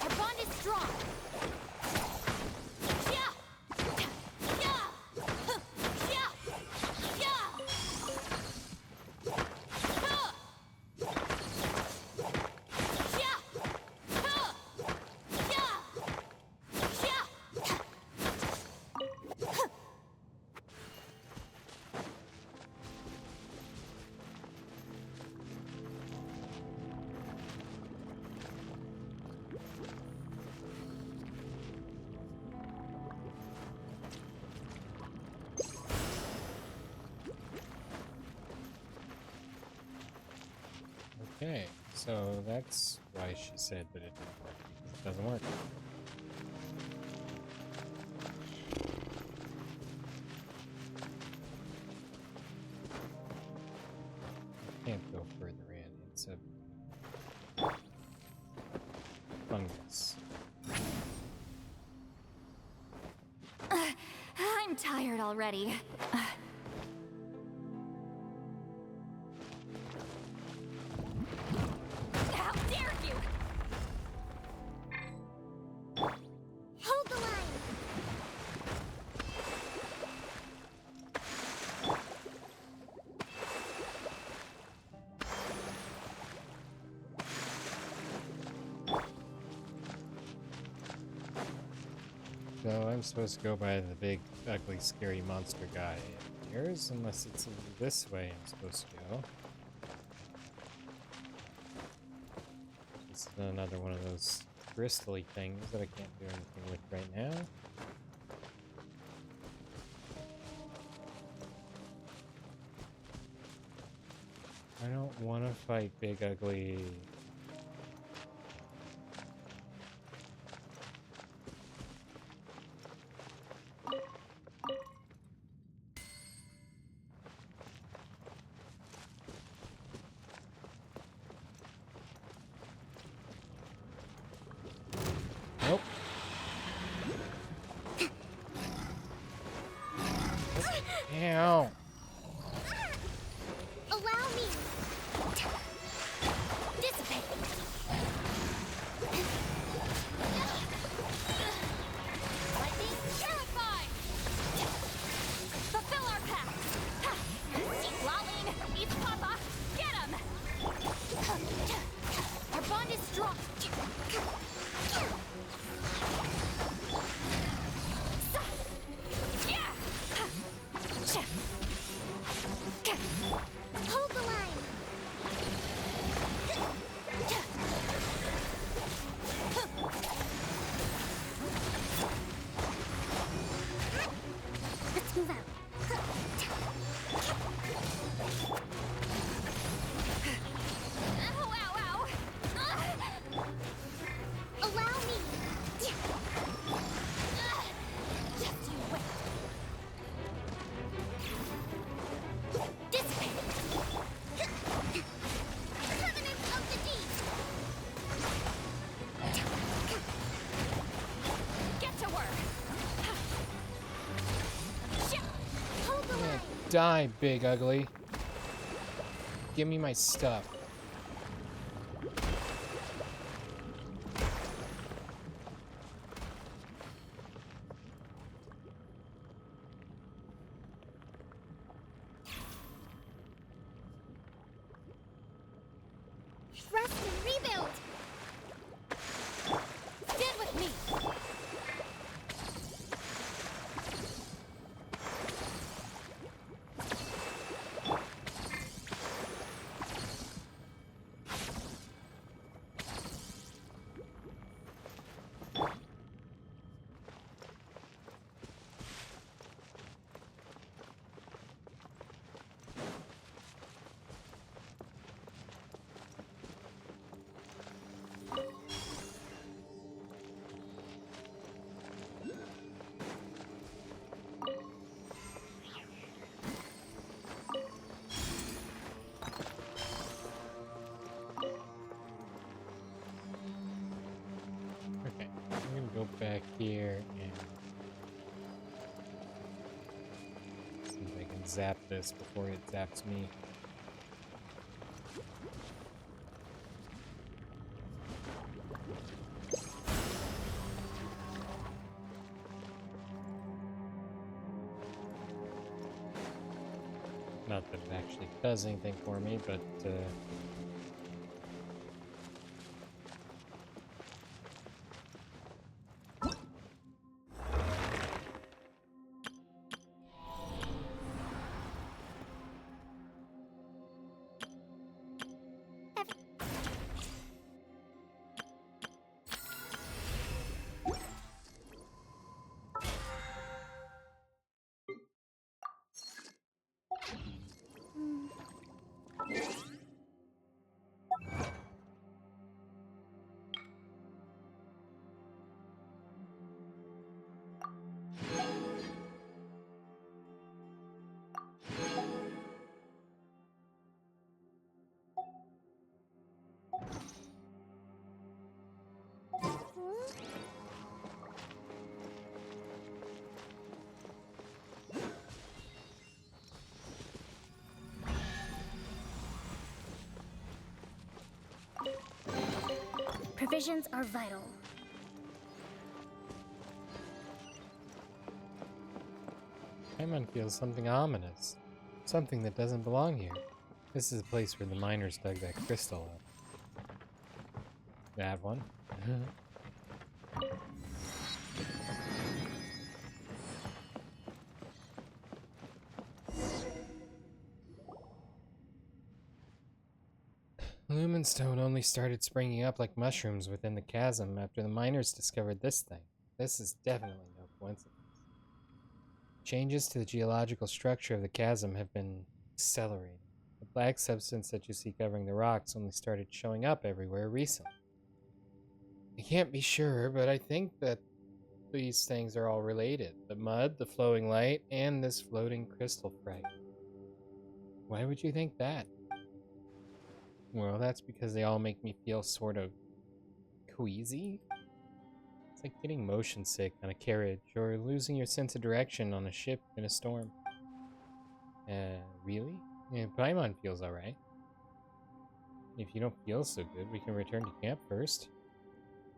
Our bond is strong. Okay, so that's why she said that it doesn't work. Can't go further in. It's a fungus. I'm tired already. How dare you! Hold the line. So I'm supposed to go by the big, ugly, scary monster guy. Yours, unless it's this way I'm supposed to go. This is another one of those crystally things that I can't do anything with right now. I don't want to fight big, ugly. Nope. Ow. Allow me. Dissipate. Lightning terrified! Fulfill our pact! Keep lolling! Eat Papa! Get him! Our bond is strong! Hold the line. Let's move out. Ow, ow, ow! Allow me. Just you wait! Dissipate. Covenant of the deep. Get to work! Shit! Hold the line. Die, big, ugly. Give me my stuff. Rest and rebuild. Stand with me! Okay, I'm gonna go back here and see if I can zap this before it zaps me. Not that it actually does anything for me, but Provisions are vital. Paimon feels something ominous. Something that doesn't belong here. This is the place where the miners dug that crystal up. That one. Lumenstone only started springing up like mushrooms within the chasm after the miners discovered this thing. This is definitely no coincidence. Changes to the geological structure of the chasm have been accelerating. The black substance that you see covering the rocks only started showing up everywhere recently. I can't be sure, but I think that these things are all related. The mud, the flowing light, and this floating crystal fragment. Why would you think that? Well, that's because they all make me feel sort of queasy. It's like getting motion sick on a carriage or losing your sense of direction on a ship in a storm. Really? Yeah, Paimon feels alright. If you don't feel so good, we can return to camp first.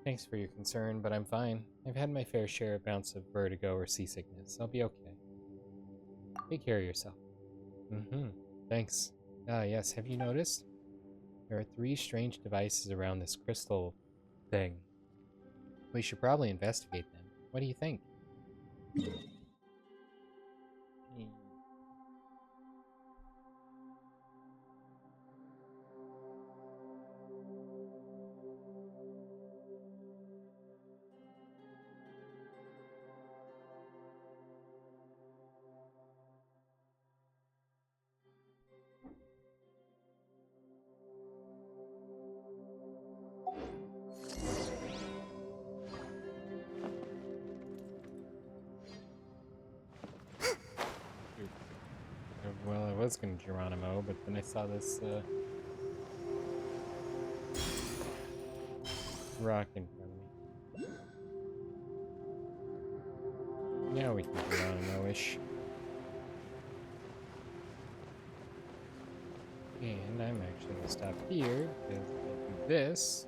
Thanks for your concern, but I'm fine. I've had my fair share of bouts of vertigo or seasickness. I'll be okay. Take care of yourself. Thanks. Ah, yes, have you noticed? There are 3 strange devices around this crystal thing. We should probably investigate them. What do you think? Well, I was going to Geronimo, but then I saw this rock in front of me. Now we can Geronimo-ish. And I'm actually going to stop here, because if I do this,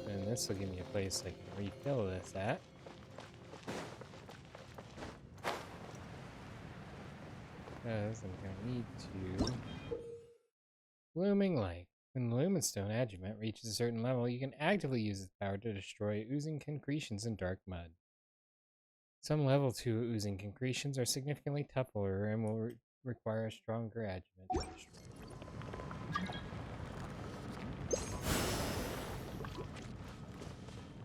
then this will give me a place I can refill this at. Because I'm going to need to... Blooming Light. When the Lumenstone adjuvant reaches a certain level, you can actively use its power to destroy oozing concretions and dark mud. Some level 2 oozing concretions are significantly tougher and will require a stronger adjuvant to destroy.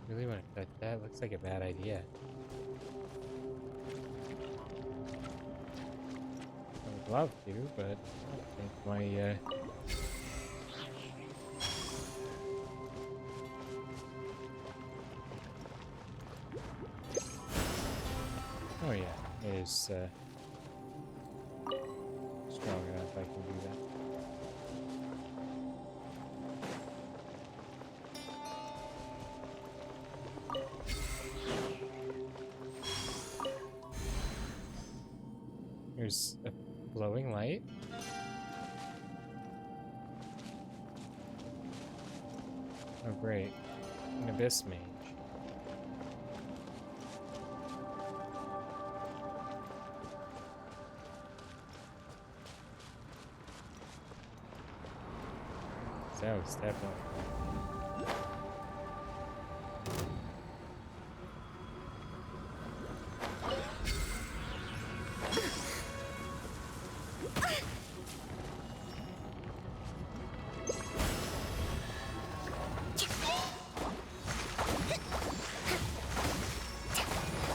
Really want to cut that? Looks like a bad idea. I would love to, but I don't think my oh yeah, it is strong enough I can do that. There's a glowing light. Oh great, an abyss mage. That was definitely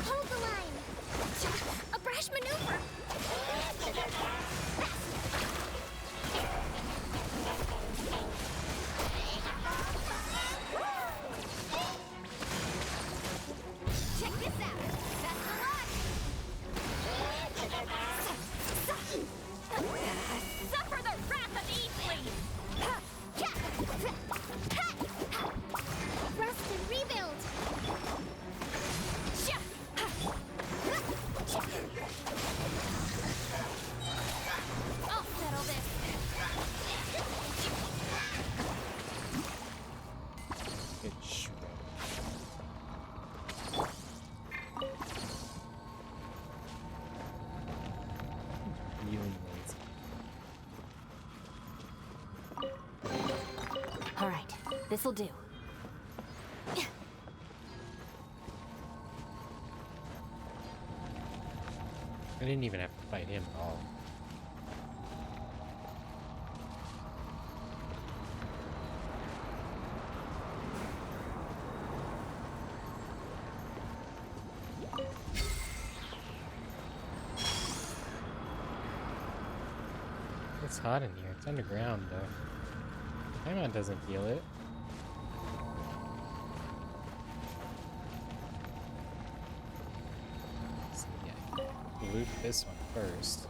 Hold the line! A brash maneuver! This'll do. I didn't even have to fight him at all. It's hot in here. It's underground, though. Paimon doesn't feel it. So, yeah, loot this one first.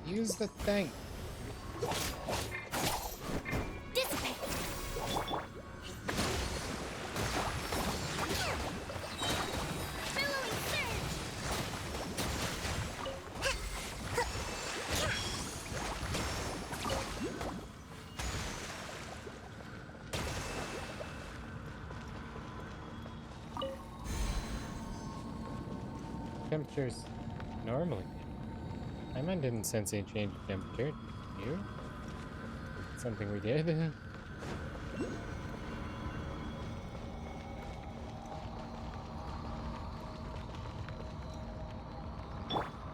Use the thing. Dissipate. Billowing surge. Temperatures normally. Paimon didn't sense any change in temperature. You? Something we did?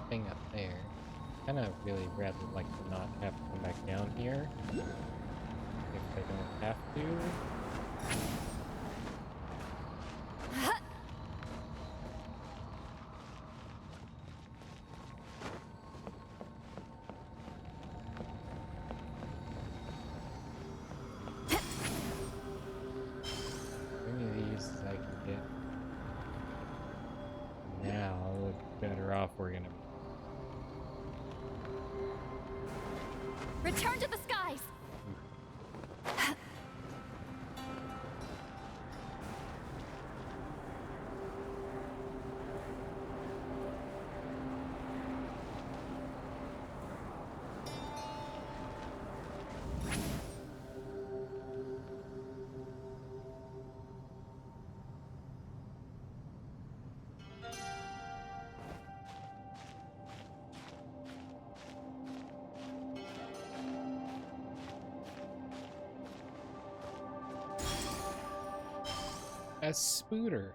Thing up there. Kind of really rather like to not have to come back down here. If I don't have to. We're gonna Return to the skies. a spooter.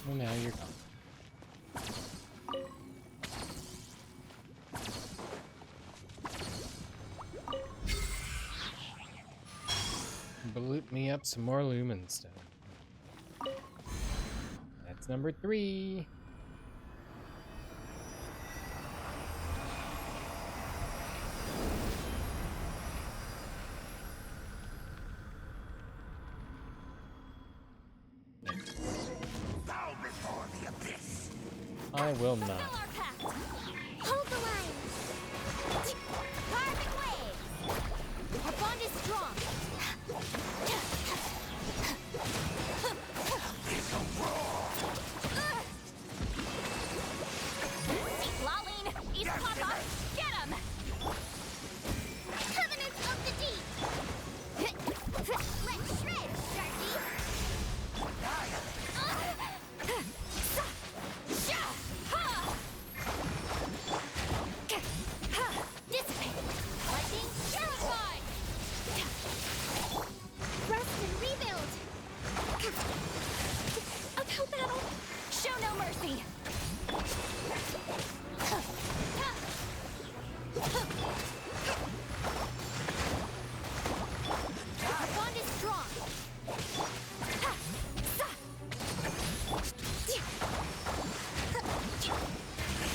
Well, now you're gone. Loot me up some more lumen stone. That's number 3. I will not. Hold the line. Perfect waves. Our bond is strong. Lolling, East Papa, get him! Covenants of the deep. easy. The bond is strong.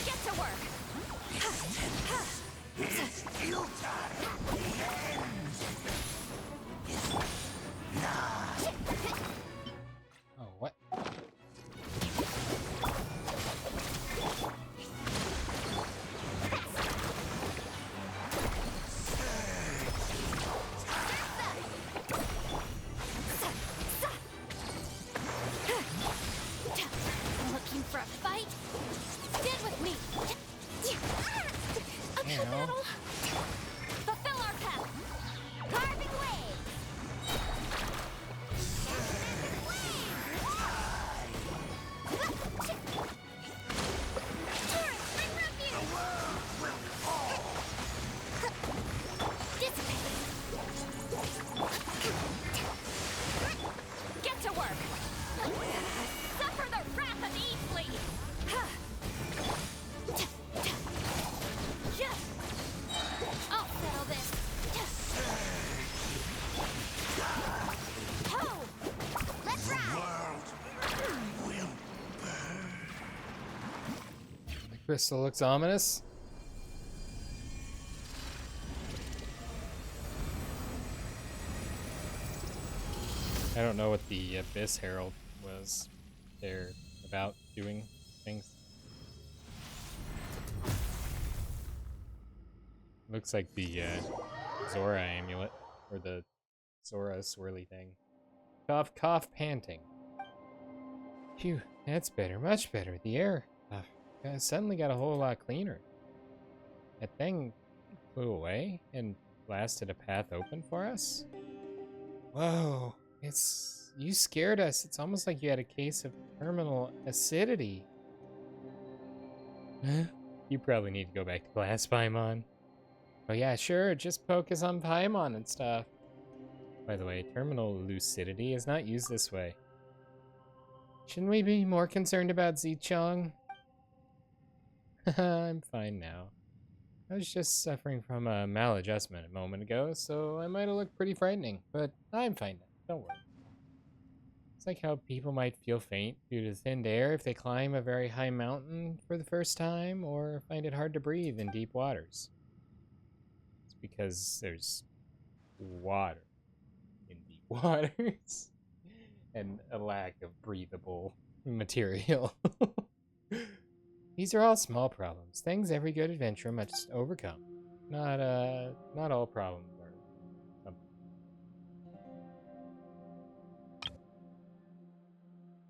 Get to work. Oh, what? Looking for a fight? Stand with me. You know. Fulfill our path. Carving waves. Get to work. Suffer the wrath of Easley. I'll settle this. Ho! Let's ride. The crystal looks ominous. I don't know what the Abyss Herald was there about doing things. Looks like the Zora amulet, or the Zora swirly thing. Cough, cough, panting. Phew, that's better, much better. The air suddenly got a whole lot cleaner. That thing flew away and blasted a path open for us? Whoa, you scared us. It's almost like you had a case of terminal acidity. Huh? You probably need to go back to class, Paimon. Oh yeah, sure, just focus on Paimon and stuff. By the way, terminal lucidity is not used this way. Shouldn't we be more concerned about Zichong? I'm fine now. I was just suffering from a maladjustment a moment ago, so I might have looked pretty frightening, but I'm fine now. Don't worry. It's like how people might feel faint due to thinned air if they climb a very high mountain for the first time, or find it hard to breathe in deep waters. It's because there's water in deep waters and a lack of breathable material. These are all small problems, things every good adventurer must overcome. Not all problems are something.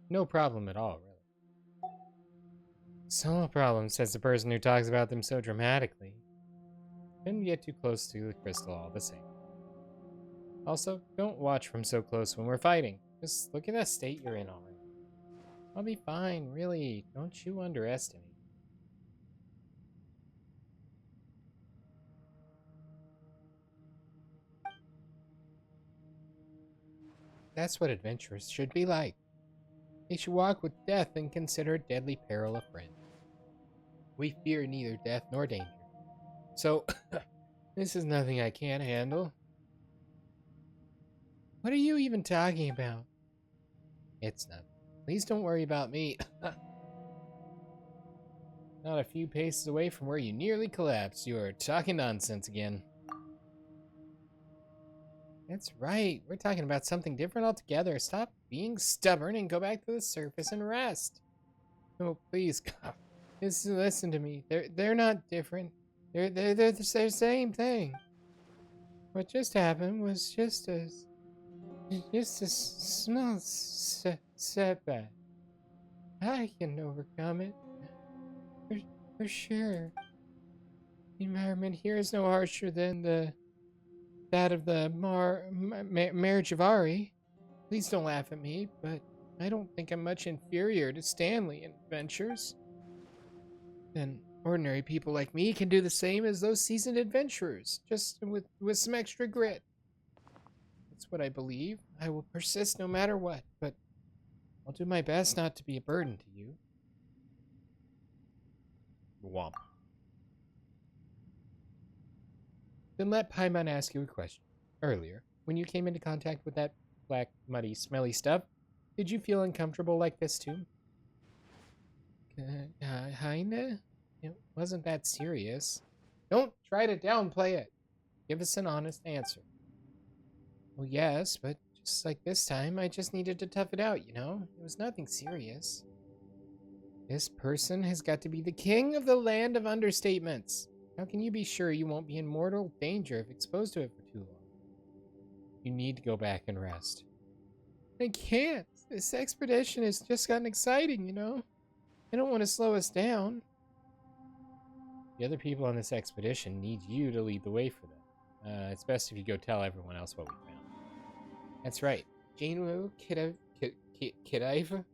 No problem at all, really. Small problem, says the person who talks about them so dramatically. Couldn't get too close to the crystal all the same. Also, don't watch from so close when we're fighting. Just look at the state you're in already. I'll be fine, really. Don't you underestimate. That's what adventurers should be like. They should walk with death and consider deadly peril a friend. We fear neither death nor danger. So, this is nothing I can't handle. What are you even talking about? It's nothing. Please don't worry about me. Not a few paces away from where you nearly collapsed. You are talking nonsense again. That's right. We're talking about something different altogether. Stop being stubborn and go back to the surface and rest. Oh, please, God. Listen to me. They're not different. They're the same thing. What just happened was just a small setback. I can overcome it. For sure. The environment here is no harsher than that of the marriage of Ari. Please don't laugh at me, but I don't think I'm much inferior to Stanley in adventures. Then ordinary people like me can do the same as those seasoned adventurers, just with some extra grit. That's what I believe. I will persist no matter what, but I'll do my best not to be a burden to you. Womp. Then let Paimon ask you a question. Earlier, when you came into contact with that black, muddy, smelly stuff, did you feel uncomfortable like this too? Kinda? It wasn't that serious. Don't try to downplay it. Give us an honest answer. Well, yes, but just like this time, I just needed to tough it out, you know? It was nothing serious. This person has got to be the king of the land of understatements. How can you be sure you won't be in mortal danger if exposed to it for too long? You need to go back and rest. I can't. This expedition has just gotten exciting, you know? I don't want to slow us down. The other people on this expedition need you to lead the way for them. It's best if you go tell everyone else what we found. That's right. Janewoo, Kidaiva,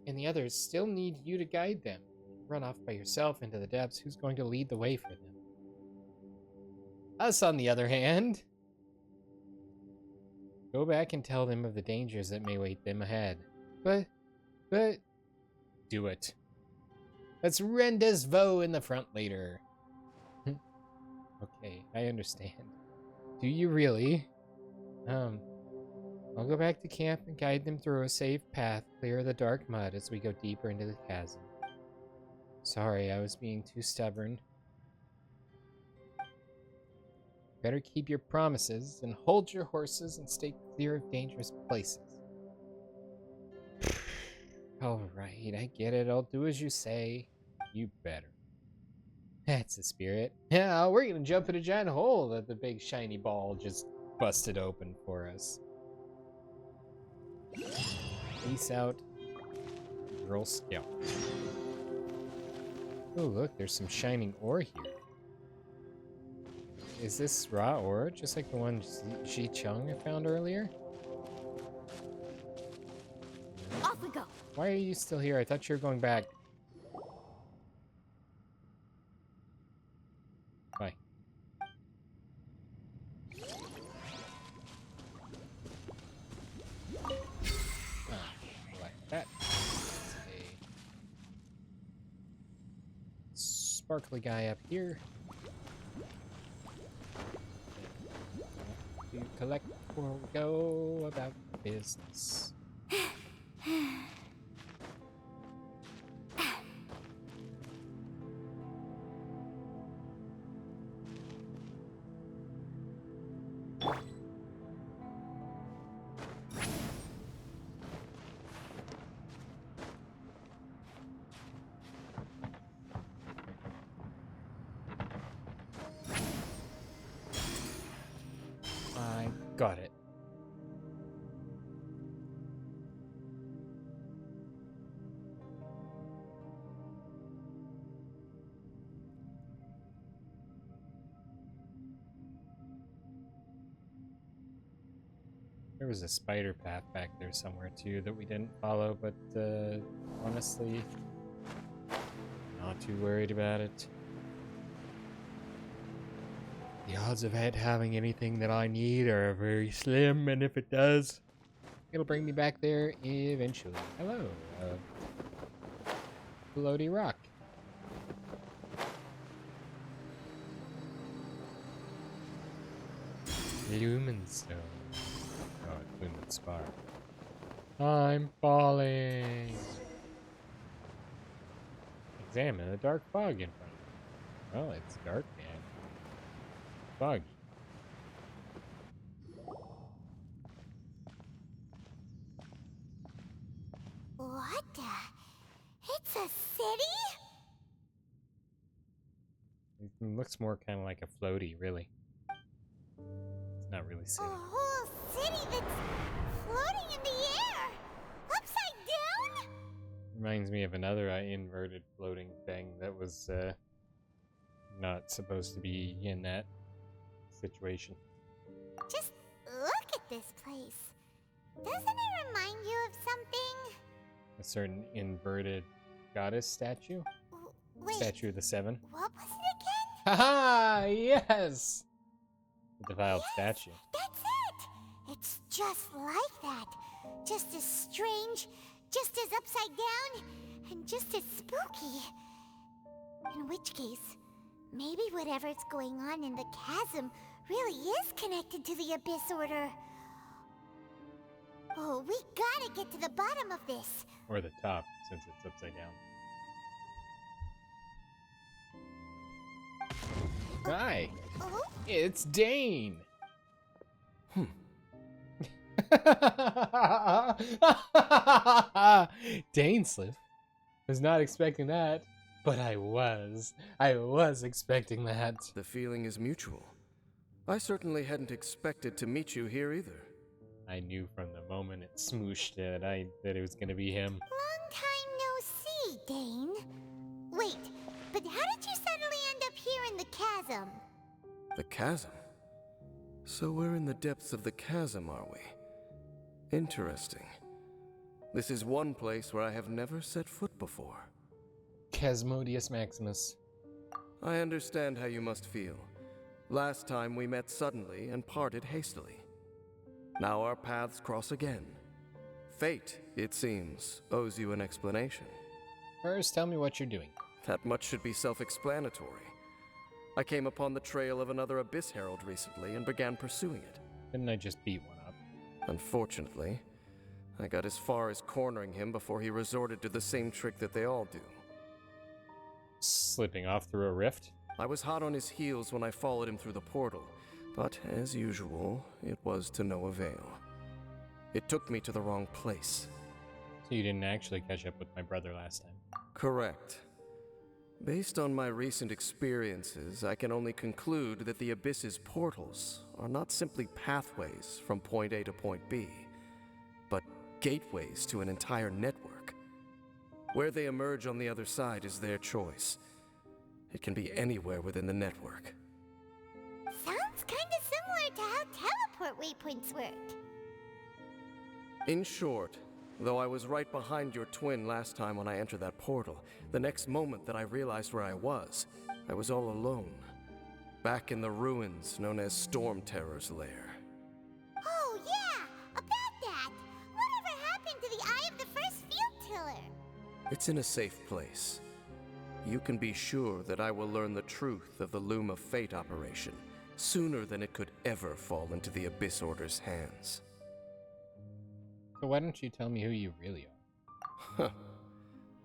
and the others still need you to guide them. Run off by yourself into the depths. Who's going to lead the way for them? Us, on the other hand. Go back and tell them of the dangers that may wait them ahead. But... do it. Let's rendezvous in the front later. Okay, I understand. Do you really? I'll go back to camp and guide them through a safe path clear of the dark mud as we go deeper into the chasm. Sorry, I was being too stubborn. Better keep your promises and hold your horses and stay clear of dangerous places. Alright, I get it. I'll do as you say. You better. That's the spirit. Yeah, we're gonna jump in a giant hole that the big shiny ball just busted open for us. Peace out, Girl Scout. Oh, look, there's some shining ore here. Is this raw ore, just like the one Ji Chung found earlier? Off we go. Why are you still here? I thought you were going back. Bye. Like that. A sparkly guy up here. To collect before we go about business. I got it. There was a spider path back there somewhere too that we didn't follow, but honestly, not too worried about it. The odds of it having anything that I need are very slim, and if it does, it'll bring me back there eventually. Hello, floaty rock. Lumenstone. Oh, it's Lumen Spar. I'm falling. Examine the dark fog in front of you. Well, it's dark, man. Foggy. What the? It's a city? It looks more kind of like a floaty, really. It's not really A city. whole city that's floating in the air! Upside down? Reminds me of another inverted floating thing that was not supposed to be in that situation. Just look at this place. Doesn't it remind you of something? A certain inverted goddess statue? Wait, Statue of the Seven. what was it again? Haha! Yes! The defiled statue. That's it! It's just like that. Just as strange, just as upside down, and just as spooky. In which case, maybe whatever's going on in the chasm really is connected to the Abyss Order. Oh, we gotta get to the bottom of this. Or the top, since it's upside down. Hi, Oh? it's Dane. Dane Slip. Was not expecting that, but I was. I was expecting that. The feeling is mutual. I certainly hadn't expected to meet you here either. I knew from the moment it smooshed that it was gonna be him. Long time no see, Dane. Wait, but how did you suddenly end up here in the chasm? The chasm? So we're in the depths of the chasm, are we? Interesting. This is one place where I have never set foot before. Chasmodius Maximus. I understand how you must feel. Last time we met suddenly and parted hastily. Now our paths cross again. Fate, it seems, owes you an explanation. First, tell me what you're doing. That much should be self-explanatory. I came upon the trail of another Abyss Herald recently and began pursuing it. Didn't I just beat one up? Unfortunately, I got as far as cornering him before he resorted to the same trick that they all do. Slipping off through a rift? I was hot on his heels when I followed him through the portal, but as usual, it was to no avail. It took me to the wrong place. So you didn't actually catch up with my brother last time? Correct. Based on my recent experiences, I can only conclude that the Abyss's portals are not simply pathways from point A to point B, but gateways to an entire network. Where they emerge on the other side is their choice. It can be anywhere within the network. Sounds kinda similar to how teleport waypoints work. In short, though I was right behind your twin last time when I entered that portal, the next moment that I realized where I was all alone. Back in the ruins known as Storm Terror's lair. Oh yeah, about that. Whatever happened to the Eye of the First Field Tiller? It's in a safe place. You can be sure that I will learn the truth of the Loom of Fate operation sooner than it could ever fall into the Abyss Order's hands. So why don't you tell me who you really are?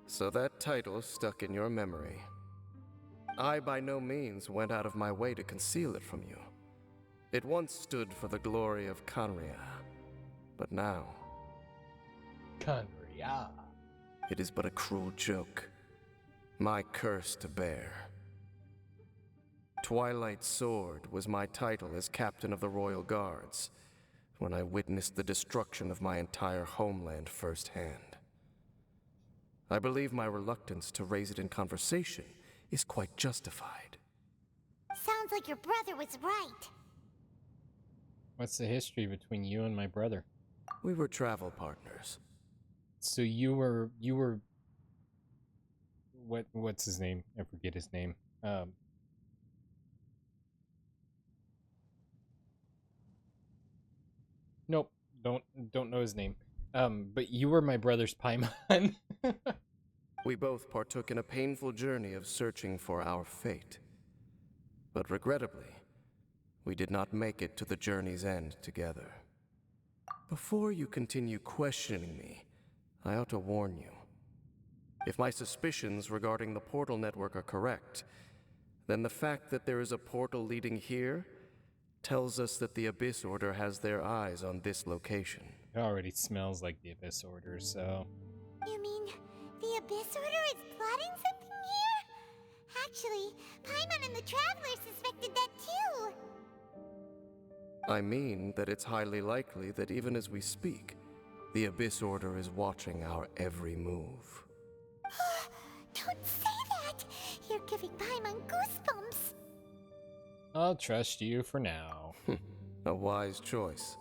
So that title stuck in your memory. I by no means went out of my way to conceal it from you. It once stood for the glory of Canria, but now Canria. it is but a cruel joke. My curse to bear. Twilight Sword was my title as captain of the Royal Guards when I witnessed the destruction of my entire homeland firsthand. I believe my reluctance to raise it in conversation is quite justified. Sounds like your brother was right. What's the history between you and my brother? We were travel partners. So you were what's his name? I forget his name. Nope, don't know his name. But you were my brother's Paimon. We both partook in a painful journey of searching for our fate. But regrettably, we did not make it to the journey's end together. Before you continue questioning me, I ought to warn you. If my suspicions regarding the portal network are correct, then the fact that there is a portal leading here tells us that the Abyss Order has their eyes on this location. It already smells like the Abyss Order, so... You mean the Abyss Order is plotting something here? Actually, Paimon and the Traveler suspected that too. I mean that it's highly likely that even as we speak, the Abyss Order is watching our every move. Don't say that! You're giving Paimon goosebumps. I'll trust you for now. A wise choice.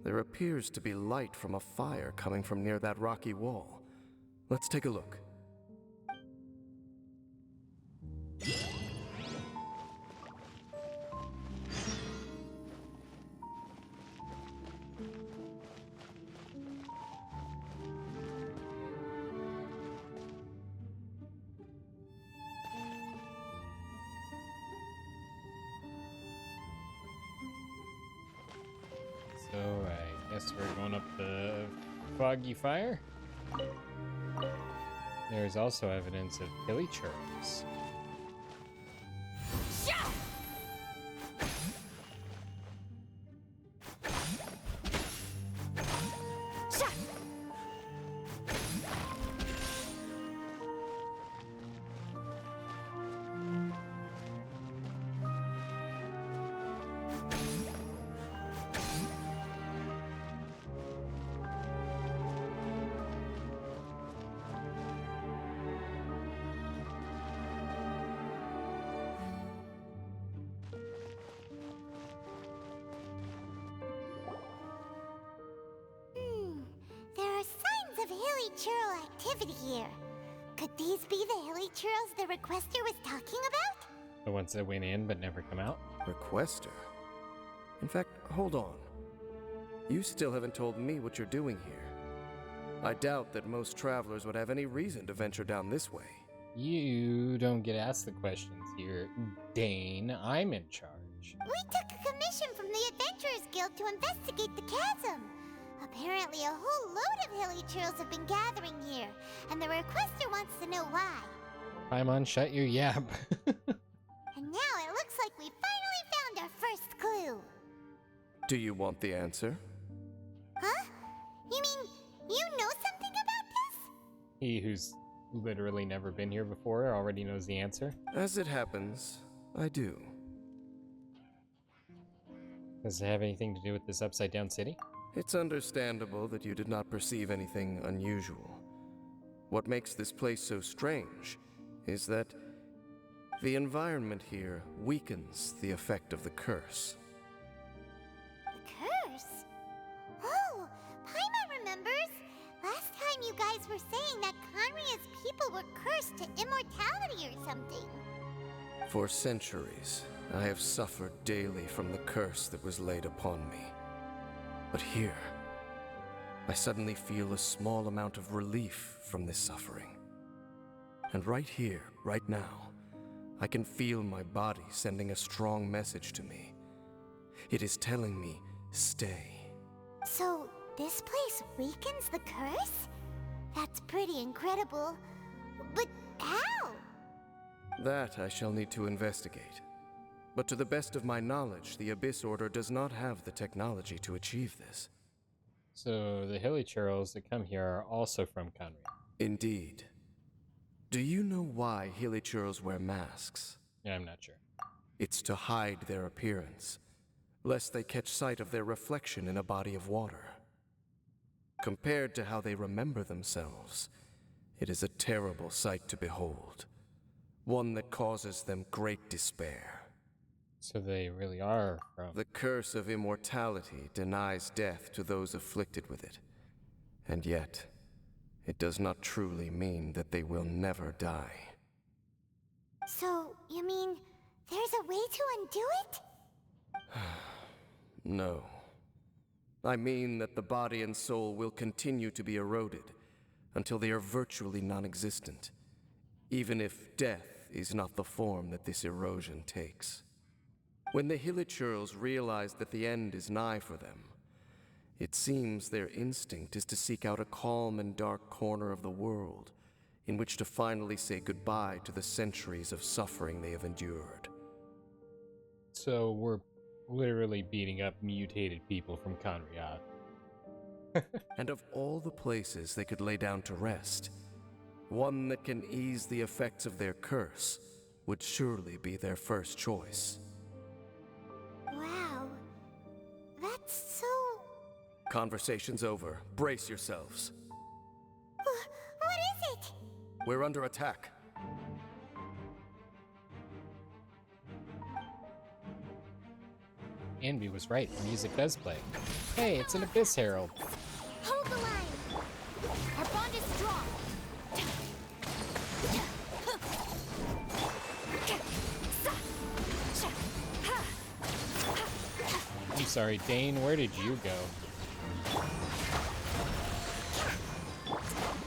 There appears to be light from a fire coming from near that rocky wall. Let's take a look. guess we're going up the foggy fire. There's also evidence of hilly churros. There are signs of hilly churro activity here. Could these be the hilly churros the requester was talking about? The ones that went in but never come out. Requester? In fact, hold on. You still haven't told me what you're doing here. I doubt that most travelers would have any reason to venture down this way. You don't get asked the questions here, Dane. I'm in charge. We took a commission from the Adventurers Guild to investigate the chasm. Apparently, a whole load of hilly churros have been gathering here, and the requester wants to know why. Paimon, shut your yap. And now it looks like we finally found our first clue. Do you want the answer? Huh? You mean you know something about this? He who's literally never been here before already knows the answer. As it happens, I do. Does it have anything to do with this upside down city? It's understandable that you did not perceive anything unusual. What makes this place so strange is that the environment here weakens the effect of the curse. The curse? Oh, Paimon remembers. Last time you guys were saying that Conria's people were cursed to immortality or something. For centuries, I have suffered daily from the curse that was laid upon me. But here, I suddenly feel a small amount of relief from this suffering. And right here, right now, I can feel my body sending a strong message to me. It is telling me, stay. So, this place weakens the curse? That's pretty incredible. But how? That I shall need to investigate. But to the best of my knowledge, the Abyss Order does not have the technology to achieve this. So the hilly churros that come here are also from Conria. Indeed. Do you know why hilly churros wear masks? Yeah, I'm not sure. It's to hide their appearance, lest they catch sight of their reflection in a body of water. Compared to how they remember themselves, it is a terrible sight to behold, one that causes them great despair. So they really are from... The curse of immortality denies death to those afflicted with it, and yet, it does not truly mean that they will never die. So, you mean there's a way to undo it? No. I mean that the body and soul will continue to be eroded until they are virtually non-existent, even if death is not the form that this erosion takes. When the Hilichurls realize that the end is nigh for them, it seems their instinct is to seek out a calm and dark corner of the world in which to finally say goodbye to the centuries of suffering they have endured. So we're literally beating up mutated people from Conria. And of all the places they could lay down to rest, one that can ease the effects of their curse would surely be their first choice. Wow. That's so... Conversation's over. Brace yourselves. What is it? We're under attack. Envy was right, the music does play. Hey, it's an Abyss Herald. Hold the line. Our bond is strong. I'm sorry, Dane, where did you go?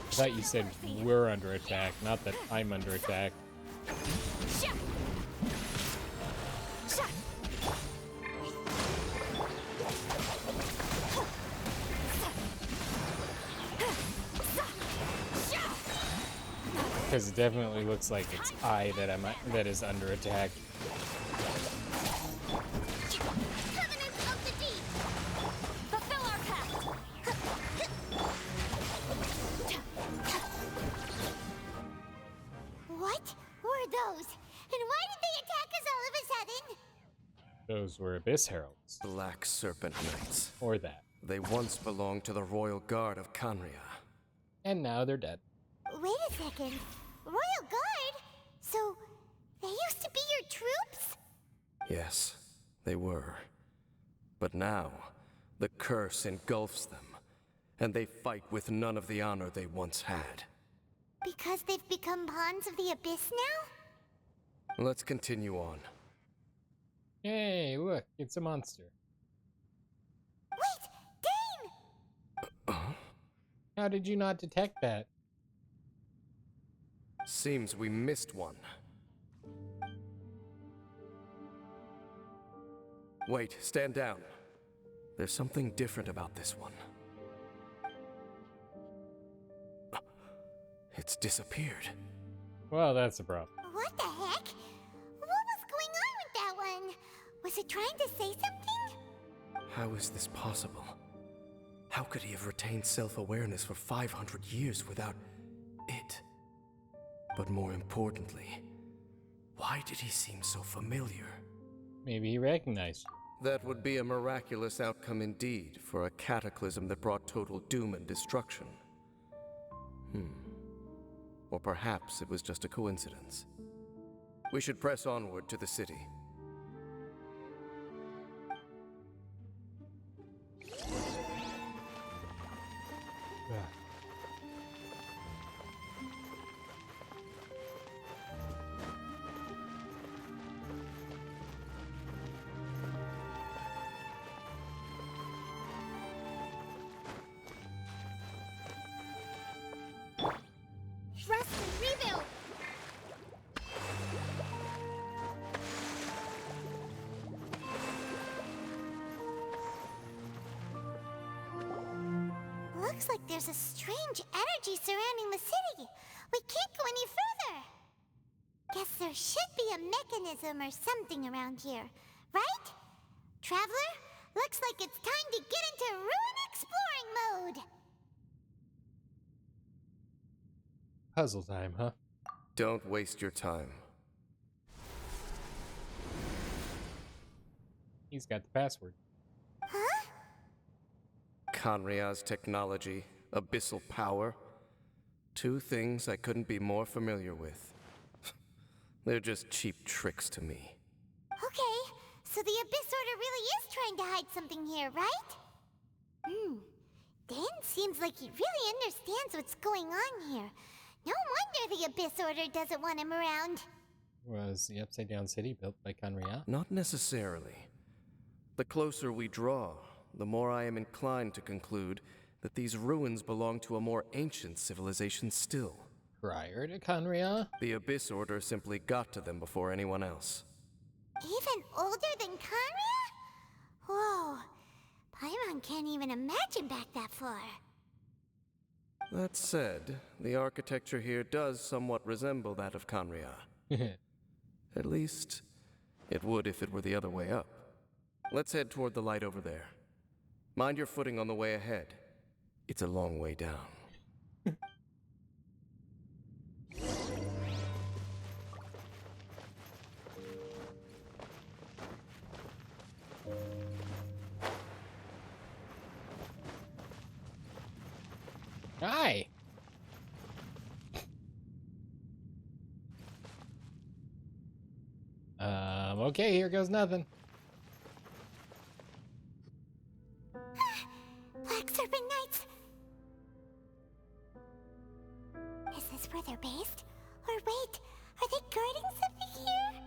I thought you said we're under attack, not that I'm under attack. Because it definitely looks like it's I that is under attack. Covenants of the deep! Fulfill our pact! What were those? And why did they attack us all of a sudden? Those were Abyss Heralds. Black Serpent Knights. Or that. They once belonged to the Royal Guard of Canria. And now they're dead. Wait a second. Royal Guard? So, they used to be your troops? Yes, they were. But now, the curse engulfs them, and they fight with none of the honor they once had. Because they've become pawns of the Abyss now? Let's continue on. Hey, look, it's a monster. Wait! Dane! How did you not detect that? Seems we missed one. Wait, stand down. There's something different about this one. It's disappeared. Well, that's a problem. What the heck? What was going on with that one? Was it trying to say something? How is this possible? How could he have retained self-awareness for 500 years without it? But more importantly, why did he seem so familiar? Maybe he recognized you. That would be a miraculous outcome indeed for a cataclysm that brought total doom and destruction. Or perhaps it was just a coincidence. We should press onward to the city. Rest and rebuild! Looks like there's a strange energy surrounding the city. We can't go any further. Guess there should be a mechanism or something around here, right? Traveler, looks like it's time to get into ruin exploring mode. Puzzle time, huh? Don't waste your time. He's got the password. Huh? Canria's technology, abyssal power. Two things I couldn't be more familiar with. They're just cheap tricks to me. Okay, so the Abyss Order really is trying to hide something here, right? Dan seems like he really understands what's going on here. No wonder the Abyss Order doesn't want him around. Was the Upside Down City built by Canria? Not necessarily. The closer we draw, the more I am inclined to conclude that these ruins belong to a more ancient civilization still. Prior to Canria? The Abyss Order simply got to them before anyone else. Even older than Conria? Whoa, Paimon can't even imagine back that far. That said, the architecture here does somewhat resemble that of Canria. At least, it would if it were the other way up. Let's head toward the light over there. Mind your footing on the way ahead. It's a long way down. Hi! Okay, here goes nothing. Black Serpent Knights! Is this where they're based? Or wait, are they guarding something here?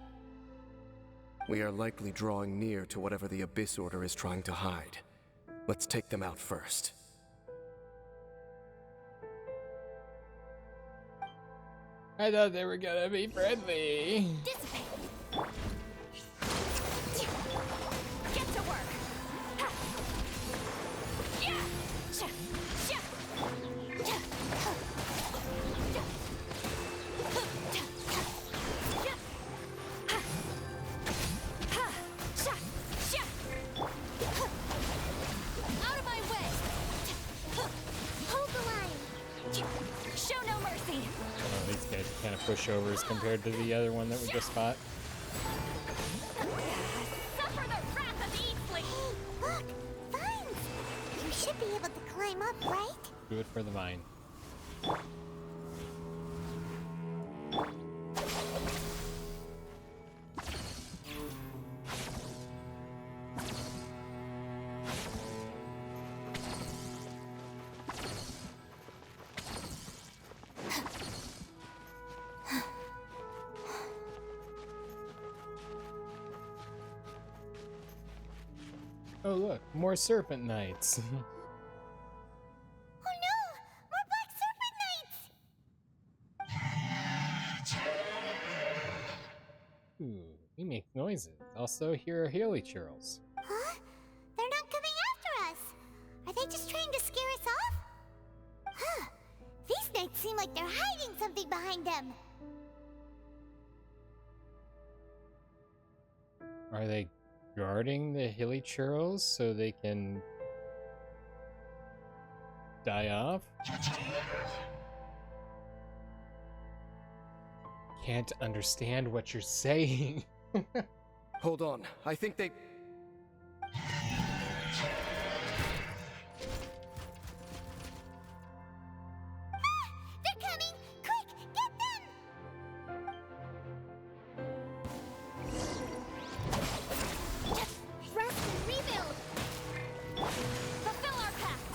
We are likely drawing near to whatever the Abyss Order is trying to hide. Let's take them out first. I thought they were gonna be friendly. Dissipate! Get to work! Ha! Yeah! Sha! Sha! Ja! Ja! Show no mercy. Oh, these guys are kind of pushovers compared to the other one that we just fought. Suffer the wrath of Eastling. Hey, look! Vines! You should be able to climb up, right? Do it for the vine. Oh look, more serpent knights. Oh no! More black serpent knights! Ooh, he makes noises. Also, here are hilly churls. Huh? They're not coming after us! Are they just trying to scare us off? Huh. These knights seem like they're hiding something behind them. Are they guarding the hilly churls so they can die off? Can't understand what you're saying. Hold on, I think they... They're coming! Quick, get them! Rest and rebuild. Fulfill our pact.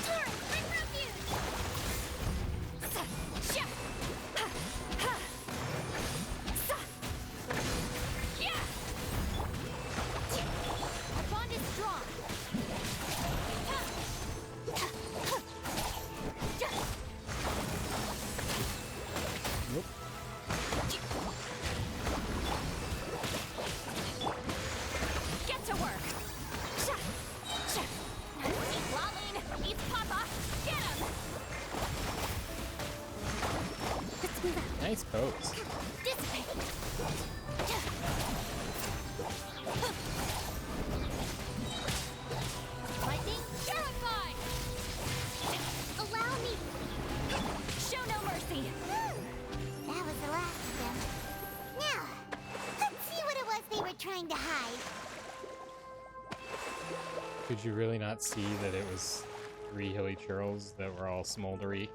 Torrent, bring refuge. Our bond is strong. Nope. Get to work. Keep lolling. Eat Papa. Get him. Let's move out. Nice pose. Dissipate. Lightning terrified. Allow me. Show no mercy. That was the last of them. Now, let's see what it was they were trying to hide. Could you really not see that it was 3 hilly churls that were all smoldery?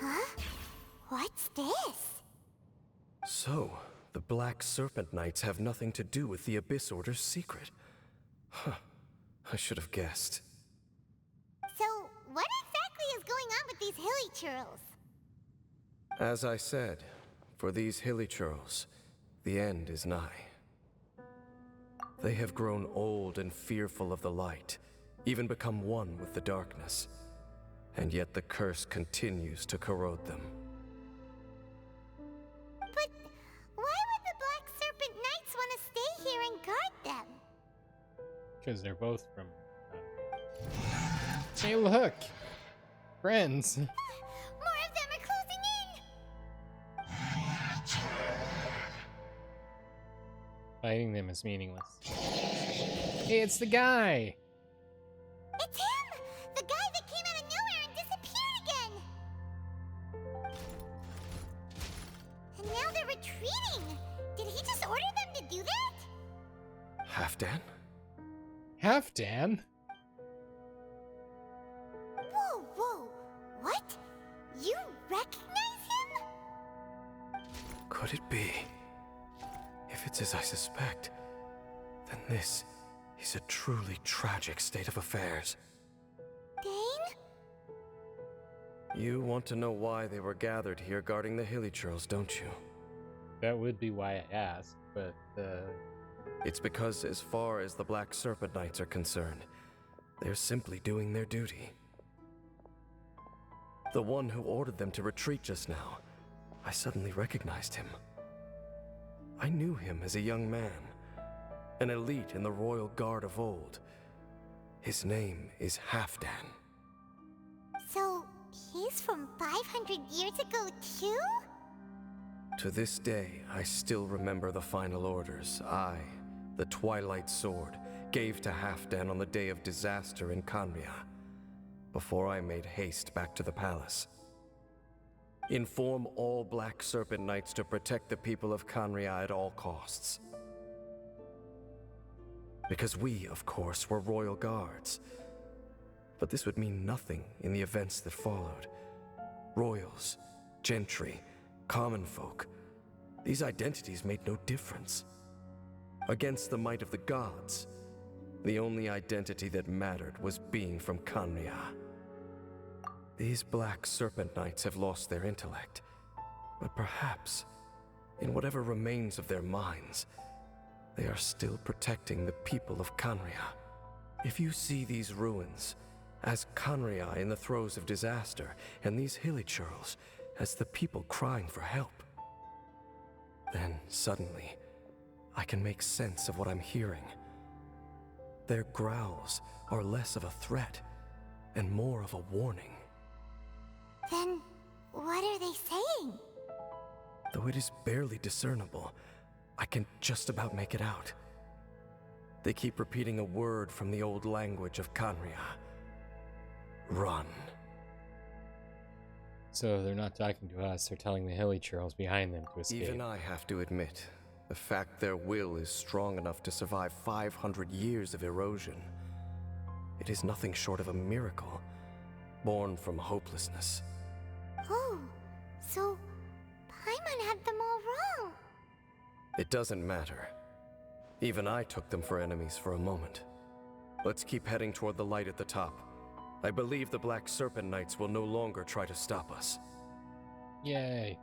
Huh? What's this? So, the Black Serpent Knights have nothing to do with the Abyss Order's secret. Huh. I should have guessed. So, what exactly is going on with these hilly churls? As I said, for these hilly churls, the end is nigh. They have grown old and fearful of the light, even become one with the darkness. And yet the curse continues to corrode them. But why would the Black Serpent Knights want to stay here and guard them? Because they're both from... Hey, look! Friends! More of them are closing in! Fighting them is meaningless. Hey, it's the guy! It's him! The guy that came out of nowhere and disappeared again! And now they're retreating! Did he just order them to do that? Halfdan? Halfdan? Whoa, whoa! What? You recognize him? Could it be? If it's as I suspect, then this is a truly tragic state of affairs. Dane? You want to know why they were gathered here guarding the hilly churls, don't you? That would be why I asked, but, It's because as far as the Black Serpent Knights are concerned, they're simply doing their duty. The one who ordered them to retreat just now, I suddenly recognized him. I knew him as a young man, an elite in the royal guard of old. His name is Halfdan. So, he's from 500 years ago too? To this day, I still remember the final orders I, the Twilight Sword, gave to Halfdan on the day of disaster in Kanria, before I made haste back to the palace. Inform all Black Serpent Knights to protect the people of Kanria at all costs. Because we, of course, were royal guards. But this would mean nothing in the events that followed. Royals, gentry, common folk, these identities made no difference. Against the might of the gods, the only identity that mattered was being from Kanria. These Black Serpent Knights have lost their intellect, but perhaps, in whatever remains of their minds, they are still protecting the people of Kanria. If you see these ruins as Kanria in the throes of disaster, and these hilly churls as the people crying for help, then suddenly I can make sense of what I'm hearing. Their growls are less of a threat and more of a warning. Then, what are they saying? Though it is barely discernible, I can just about make it out. They keep repeating a word from the old language of Kanria. Run. So they're not talking to us, they're telling the hilly churls behind them to escape. Even I have to admit, the fact their will is strong enough to survive 500 years of erosion, it is nothing short of a miracle, born from hopelessness. Oh, so Paimon had them all wrong. It doesn't matter. Even I took them for enemies for a moment. Let's keep heading toward the light at the top. I believe the Black Serpent Knights will no longer try to stop us. Yay.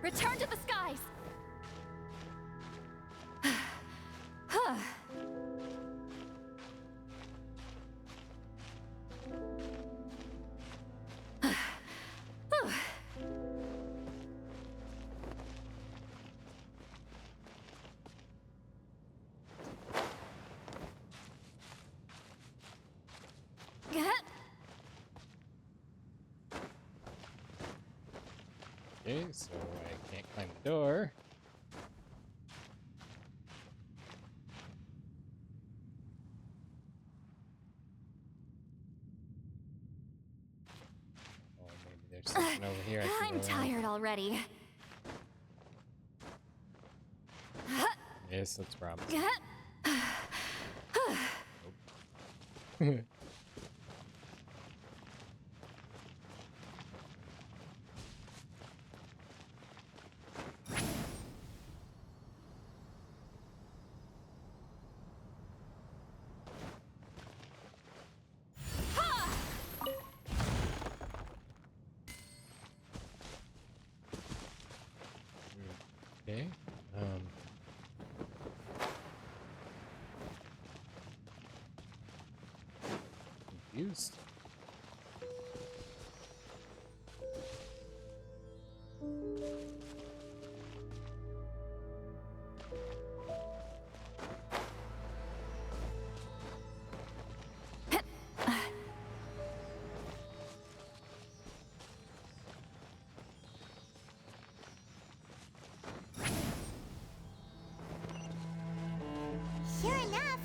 Return to the skies! Okay, so I can't climb the door. Oh, maybe there's something over here I can I'm go around. tired already. This looks promising. Okay. Confused. Sure enough,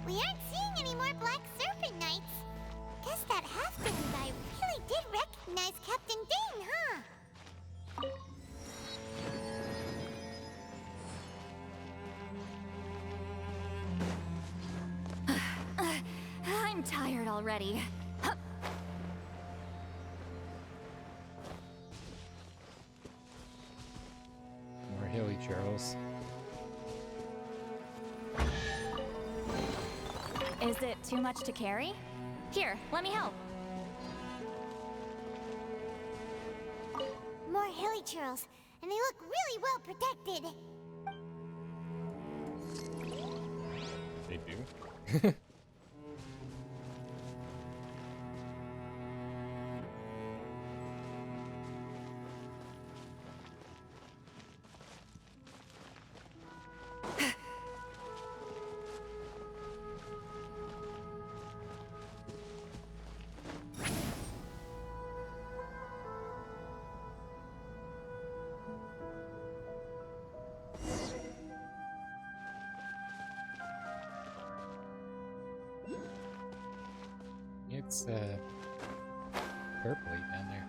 we aren't seeing any more Black Serpent Knights. Guess that Halfdan guy really did recognize Captain Dane, huh? I'm tired already. More hilly churls. Is it too much to carry? Here, let me help. More hilly churls, and they look really well protected. They do. It's purpley down there.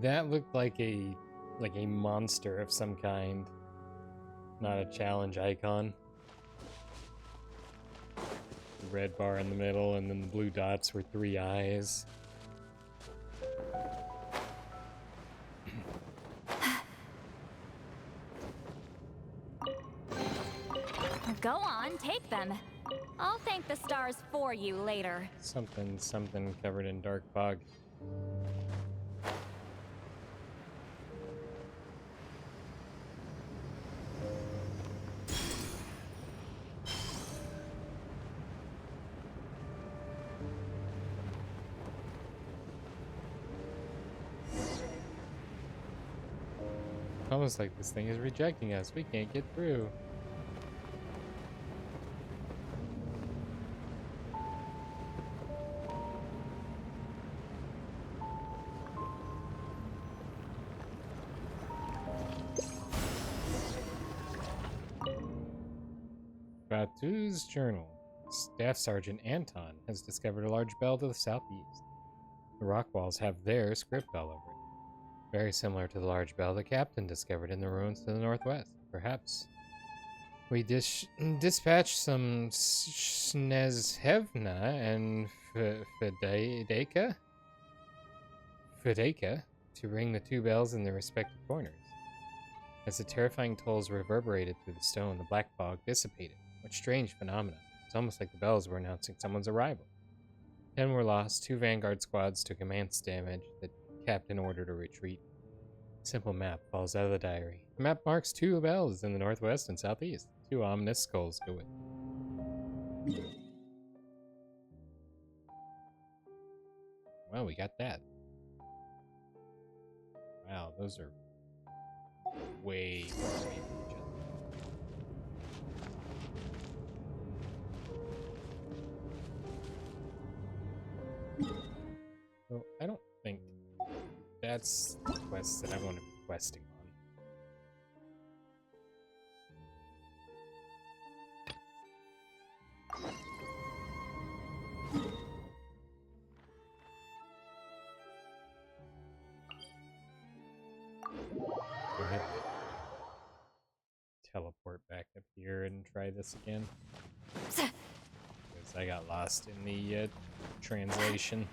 That looked like a monster of some kind, not a challenge icon. The red bar in the middle, and then the blue dots were 3 eyes. Go on, take them. I'll thank the stars for you later. Something covered in dark fog. Almost like this thing is rejecting us. We can't get through. Batu's journal. Staff Sergeant Anton has discovered a large bell to the southeast. The rock walls have their script all over it. Very similar to the large bell the captain discovered in the ruins to the northwest. Perhaps we dispatch some Snezhevna and Fedeka to ring the 2 bells in their respective corners. As the terrifying tolls reverberated through the stone, the black fog dissipated. What strange phenomena. It's almost like the bells were announcing someone's arrival. 10 were lost, 2 vanguard squads took immense damage. The captain ordered a retreat. A simple map falls out of the diary. The map marks 2 bells in the northwest and southeast. 2 ominous skulls go with it. Well, we got that. Wow, those are way far away from each other. So I don't think that's the quest that I want to be questing on. Go ahead. Teleport back up here and try this again. Because I got lost in the translation.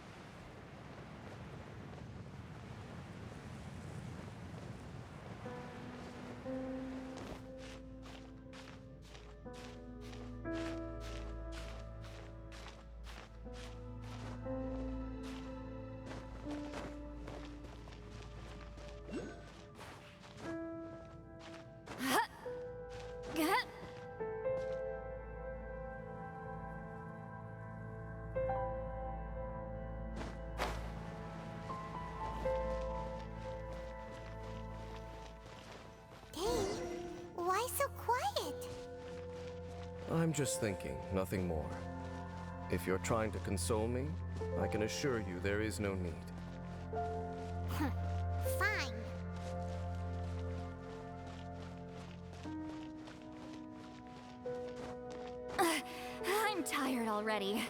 I'm just thinking, nothing more. If you're trying to console me, I can assure you there is no need. Fine. I'm tired already.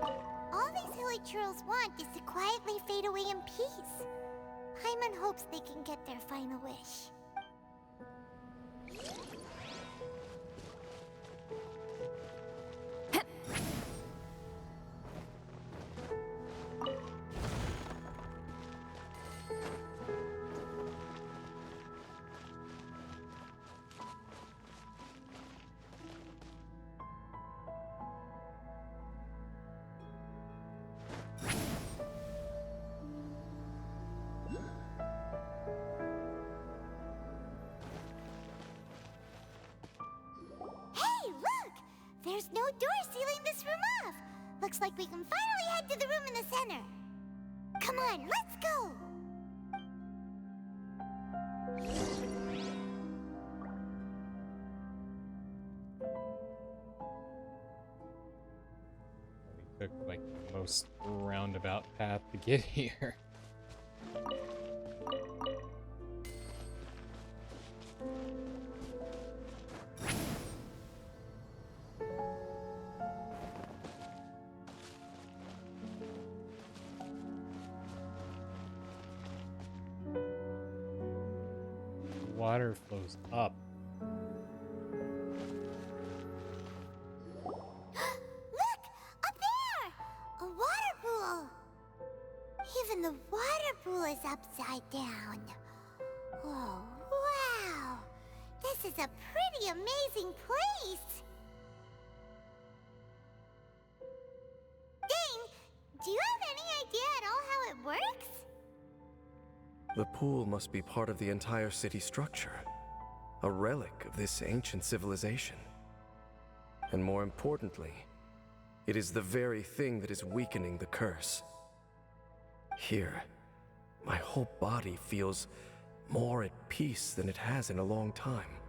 All these hilly churls want is to quietly fade away in peace. Paimon hopes they can get their final wish. Looks like we can finally head to the room in the center. Come on, let's go! We took like the most roundabout path to get here. Water flows up. Look! Up there! A water pool! Even the water pool is upside down. Oh, wow! This is a pretty amazing place! Dane, do you have any idea at all how it works? The pool must be part of the entire city structure, a relic of this ancient civilization. And more importantly, it is the very thing that is weakening the curse. Here, my whole body feels more at peace than it has in a long time.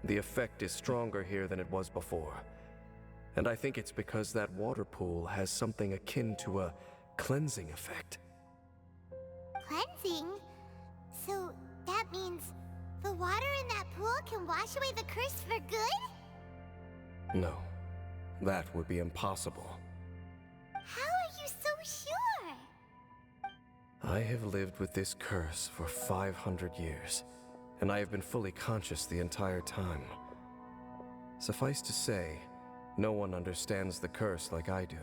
The effect is stronger here than it was before, and I think it's because that water pool has something akin to a cleansing effect. Cleansing? So that means the water in that pool can wash away the curse for good? No, that would be impossible. How are you so sure? I have lived with this curse for 500 years, and I have been fully conscious the entire time. Suffice to say, no one understands the curse like I do.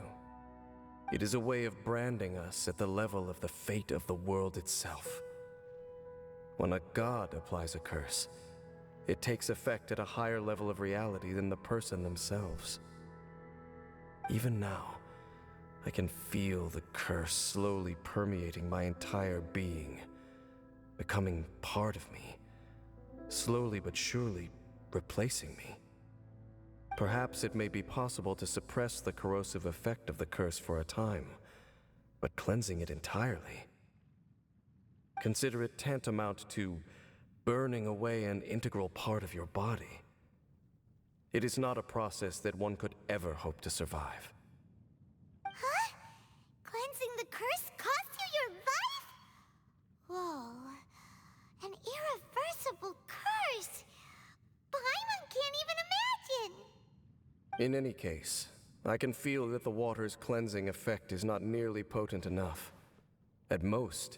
It is a way of branding us at the level of the fate of the world itself. When a god applies a curse, it takes effect at a higher level of reality than the person themselves. Even now, I can feel the curse slowly permeating my entire being, becoming part of me, slowly but surely replacing me. Perhaps it may be possible to suppress the corrosive effect of the curse for a time, but cleansing it entirely. Consider it tantamount to burning away an integral part of your body. It is not a process that one could ever hope to survive. Huh? Cleansing the curse cost you your life? Whoa. An irreversible curse! Paimon can't even imagine! In any case, I can feel that the water's cleansing effect is not nearly potent enough. At most,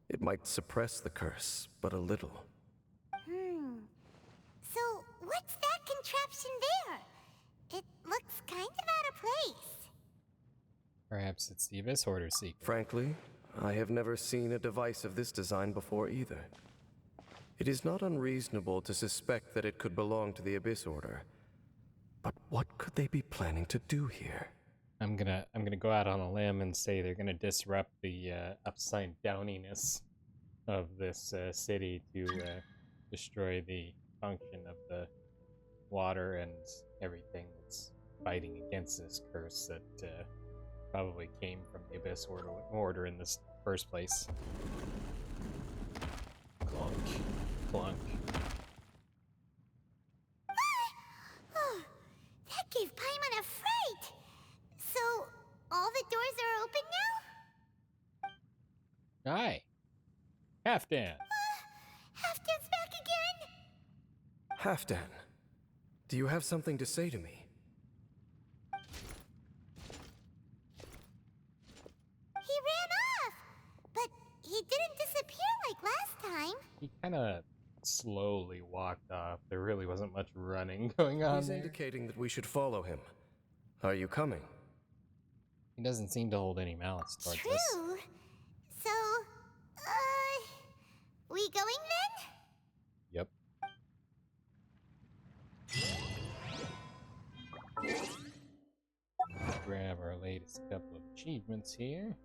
it might suppress the curse, but a little. So, what's that contraption there? It looks kind of out of place. Perhaps it's the Abyss Order secret. Frankly, I have never seen a device of this design before either. It is not unreasonable to suspect that it could belong to the Abyss Order. But what could they be planning to do here? I'm gonna go out on a limb and say they're gonna disrupt the upside downiness of this city to destroy the function of the water and everything that's fighting against this curse that probably came from the Abyss Order in this first place. Clunk, clunk. Oh, that gave Paimon a fright! So, all the doors are open now? Hi, Halfdan. Halfdan's back again! Halfdan, do you have something to say to me? He ran off! But he didn't disappear like last time. He kind of slowly walked off. There really wasn't much running going on He's there. indicating that we should follow him. Are you coming? He doesn't seem to hold any malice towards us. True. So, we going then? Yep. Grab our latest couple of achievements here.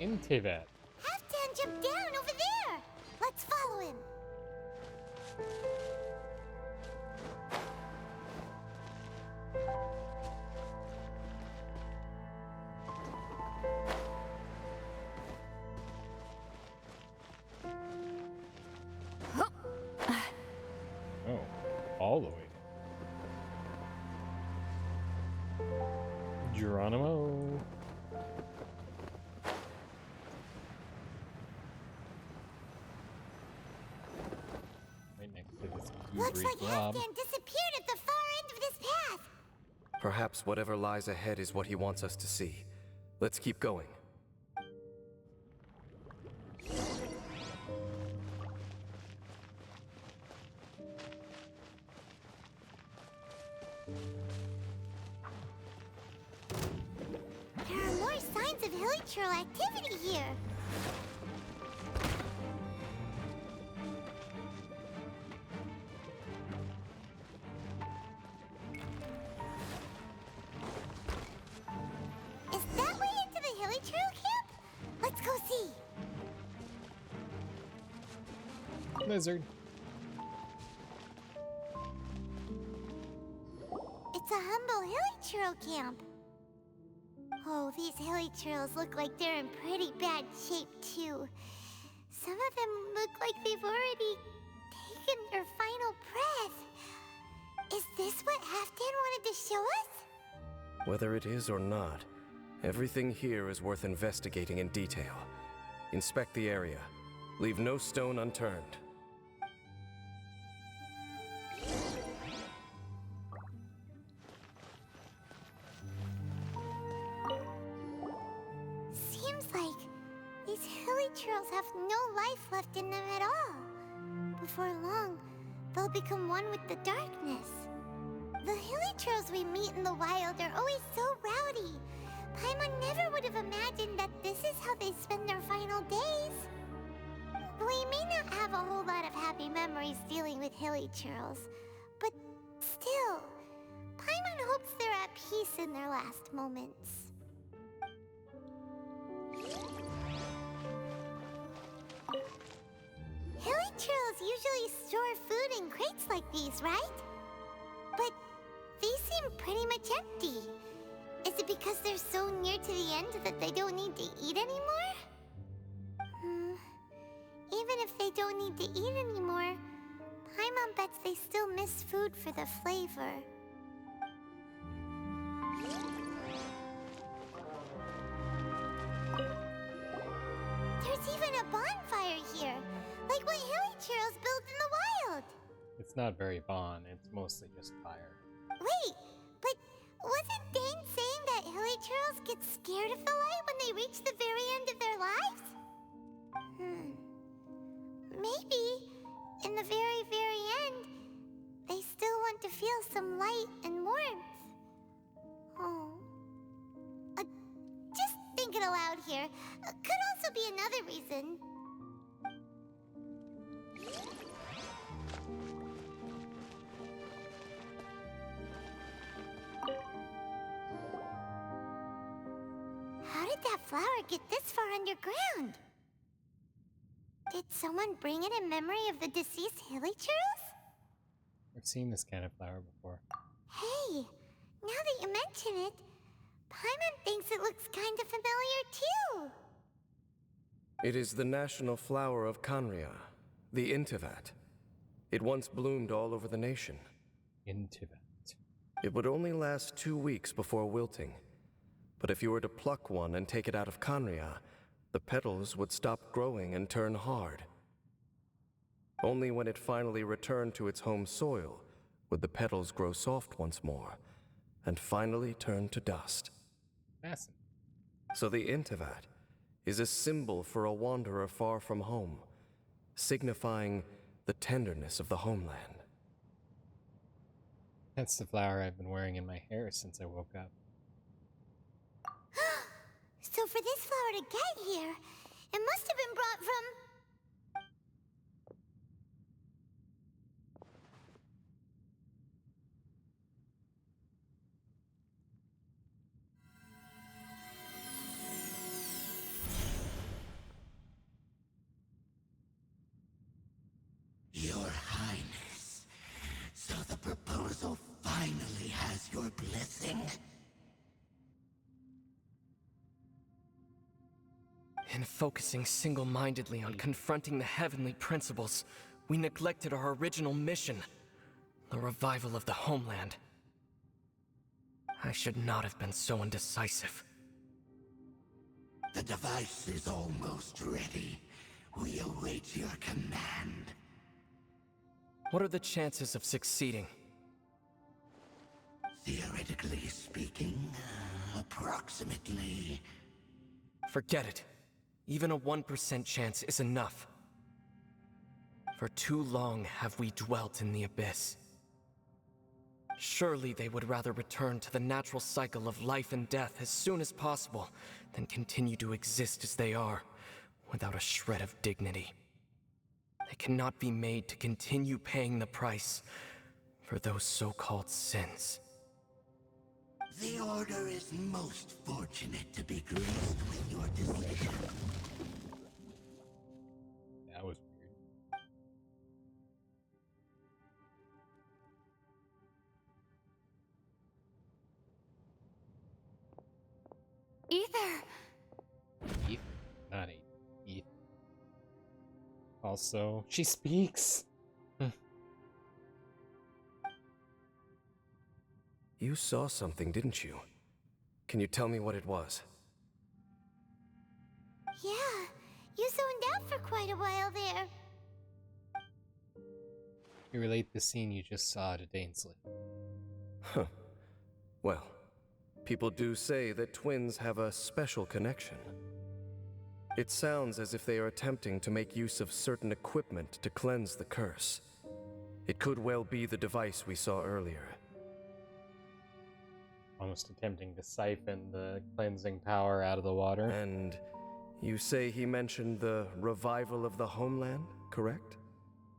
Into that. Halfdan jumped down Oh, all the way. Geronimo. Right next to this Looks goobery like blob. Halfdan disappeared at the far end of this path. Perhaps whatever lies ahead is what he wants us to see. Let's keep going. There are more signs of hilichurl activity here. Is that way into the hilichurl camp? Let's go see. Lizard. It's a humble hilichurl camp. Oh, these hilichurls look like they're in pretty bad shape, too. Some of them look like they've already taken their final breath. Is this what Halfdan wanted to show us? Whether it is or not, everything here is worth investigating in detail. Inspect the area. Leave no stone unturned. Seems like these hilichurls have no life left in them at all. Before long, they'll become one with the darkness. The hilichurls we meet in the wild are always so rowdy. Paimon never would have imagined that this is how they spend their final days. We may not have a whole lot of happy memories dealing with hilichurls, but still, Paimon hopes they're at peace in their last moments. Hilichurls usually store food in crates like these, right? But these seem pretty much empty. Is it because they're so near to the end that they don't need to eat anymore? Even if they don't need to eat anymore, Paimon bets they still miss food for the flavor. There's even a bonfire here, like what hilichurls build in the wild. It's not very Bon, it's mostly just fire. Wait, but wasn't Dane saying that hilichurls get scared of the light when they reach the very end of their lives? Maybe, in the very, very end, they still want to feel some light and warmth. Oh. Just thinking aloud here. Could also be another reason. How did that flower get this far underground? Did someone bring it in memory of the deceased hilichurls? I've seen this kind of flower before. Hey, now that you mention it, Paimon thinks it looks kind of familiar too. It is the national flower of Kanria, the Intivat. It once bloomed all over the nation. Intivat. It would only last 2 weeks before wilting. But if you were to pluck one and take it out of Kanria, the petals would stop growing and turn hard. Only when it finally returned to its home soil would the petals grow soft once more, and finally turn to dust. Fascinating. So the Intivat is a symbol for a wanderer far from home, signifying the tenderness of the homeland. That's the flower I've been wearing in my hair since I woke up. So for this flower to get here, it must have been brought from... Your Highness, so the proposal finally has your blessing. In focusing single-mindedly on confronting the heavenly principles, we neglected our original mission, the revival of the homeland. I should not have been so indecisive. The device is almost ready. We await your command. What are the chances of succeeding? Theoretically speaking, approximately. Forget it. Even a 1% chance is enough. For too long have we dwelt in the abyss. Surely they would rather return to the natural cycle of life and death as soon as possible than continue to exist as they are, without a shred of dignity. They cannot be made to continue paying the price for those so-called sins. The Order is most fortunate to be graced with your decision. That was weird. Ether. Ether, not Ether. Also, she speaks. You saw something, didn't you? Can you tell me what it was? Yeah, you zoned out for quite a while there. You relate the scene you just saw to Dainsley. Huh. Well, people do say that twins have a special connection. It sounds as if they are attempting to make use of certain equipment to cleanse the curse. It could well be the device we saw earlier. Almost attempting to siphon the cleansing power out of the water. And you say he mentioned the revival of the homeland, correct?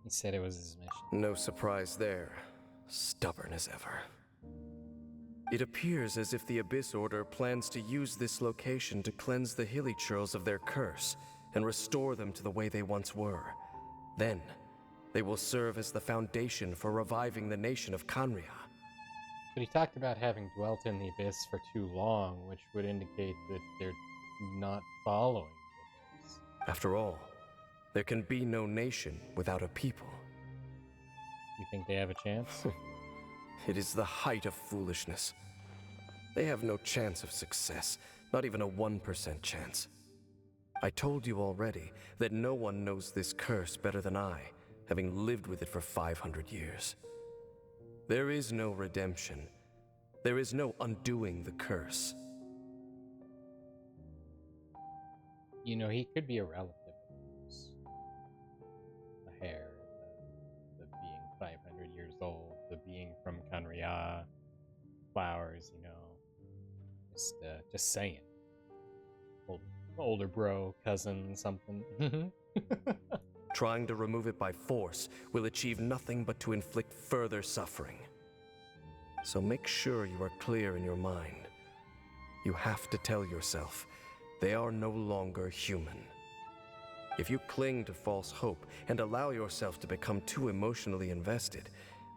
He said it was his mission. No surprise there. Stubborn as ever. It appears as if the Abyss Order plans to use this location to cleanse the Hilichurls of their curse and restore them to the way they once were. Then, they will serve as the foundation for reviving the nation of Kanria. But he talked about having dwelt in the abyss for too long, which would indicate that they're not following the abyss. After all, there can be no nation without a people. You think they have a chance? It is the height of foolishness. They have no chance of success, not even a 1% chance. I told you already that no one knows this curse better than I, having lived with it for 500 years. There is no redemption. There is no undoing the curse. You know, he could be a relative of yours. The hair, the being 500 years old, the being from Kanria, flowers, you know. Just saying. Older bro, cousin, something. Trying to remove it by force will achieve nothing but to inflict further suffering. So make sure you are clear in your mind. You have to tell yourself, they are no longer human. If you cling to false hope and allow yourself to become too emotionally invested,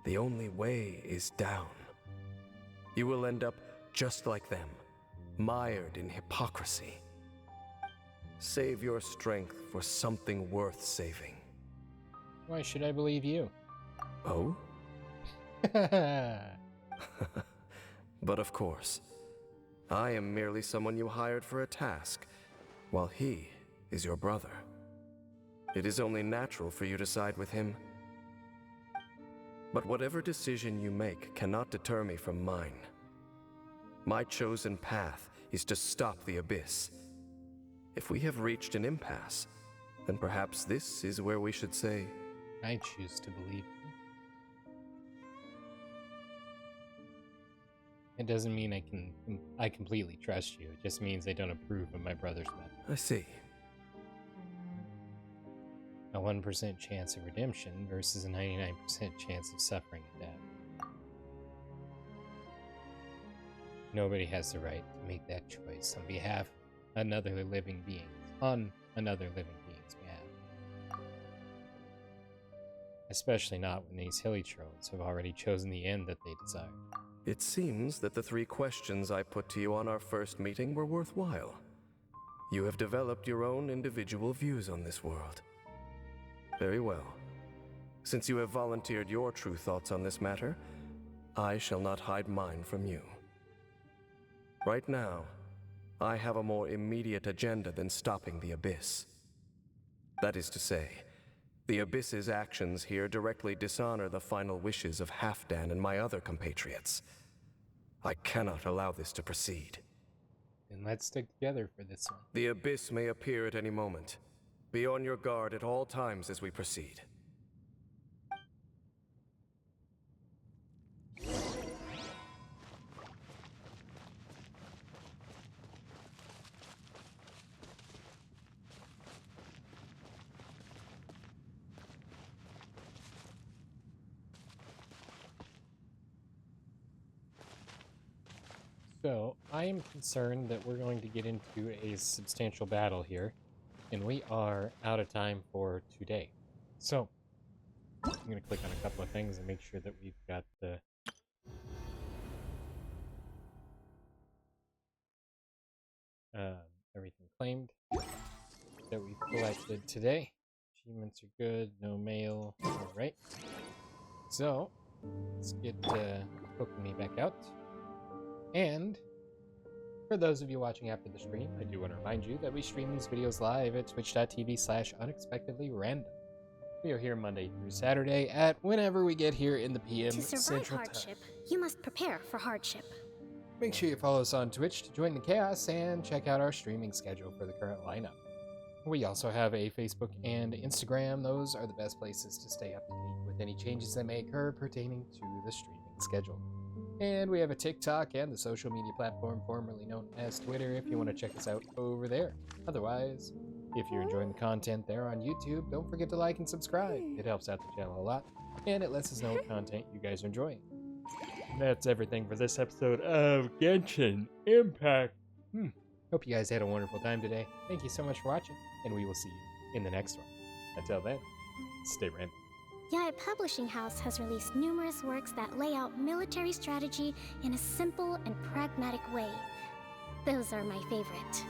the only way is down. You will end up just like them, mired in hypocrisy. Save your strength for something worth saving. Why should I believe you? Oh? But of course, I am merely someone you hired for a task, while he is your brother. It is only natural for you to side with him. But whatever decision you make cannot deter me from mine. My chosen path is to stop the Abyss. If we have reached an impasse, then perhaps this is where we should say, I choose to believe you. It doesn't mean I completely trust you. It just means I don't approve of my brother's method. I see. A 1% chance of redemption versus a 99% chance of suffering and death. Nobody has the right to make that choice on behalf of another living being, on another living being's behalf. Especially not when these Hilichurls have already chosen the end that they desire. It seems that the 3 questions I put to you on our first meeting were worthwhile. You have developed your own individual views on this world. Very well. Since you have volunteered your true thoughts on this matter, I shall not hide mine from you. Right now, I have a more immediate agenda than stopping the Abyss. That is to say, the Abyss's actions here directly dishonor the final wishes of Halfdan and my other compatriots. I cannot allow this to proceed. Then let's stick together for this one. The Abyss may appear at any moment. Be on your guard at all times as we proceed. So, I am concerned that we're going to get into a substantial battle here, and we are out of time for today. So, I'm going to click on a couple of things and make sure that we've got the everything claimed that we collected today. Achievements are good, no mail. Alright. So, let's get Pokemon back out. And for those of you watching after the stream, I do want to remind you that we stream these videos live at twitch.tv/unexpectedlyrandom. We are here Monday through Saturday at whenever we get here in the PM To survive Central hardship, Time. you must prepare for hardship. Make sure you follow us on Twitch to join the chaos and check out our streaming schedule for the current lineup. We also have a Facebook and Instagram. Those are the best places to stay up to date with any changes that may occur pertaining to the streaming schedule. And we have a TikTok and the social media platform formerly known as Twitter if you want to check us out over there. Otherwise, if you're enjoying the content there on YouTube, don't forget to like and subscribe. It helps out the channel a lot, and it lets us know what content you guys are enjoying. That's everything for this episode of Genshin Impact. Hope you guys had a wonderful time today. Thank you so much for watching, and we will see you in the next one. Until then, stay random. Yae Publishing House has released numerous works that lay out military strategy in a simple and pragmatic way. Those are my favorite.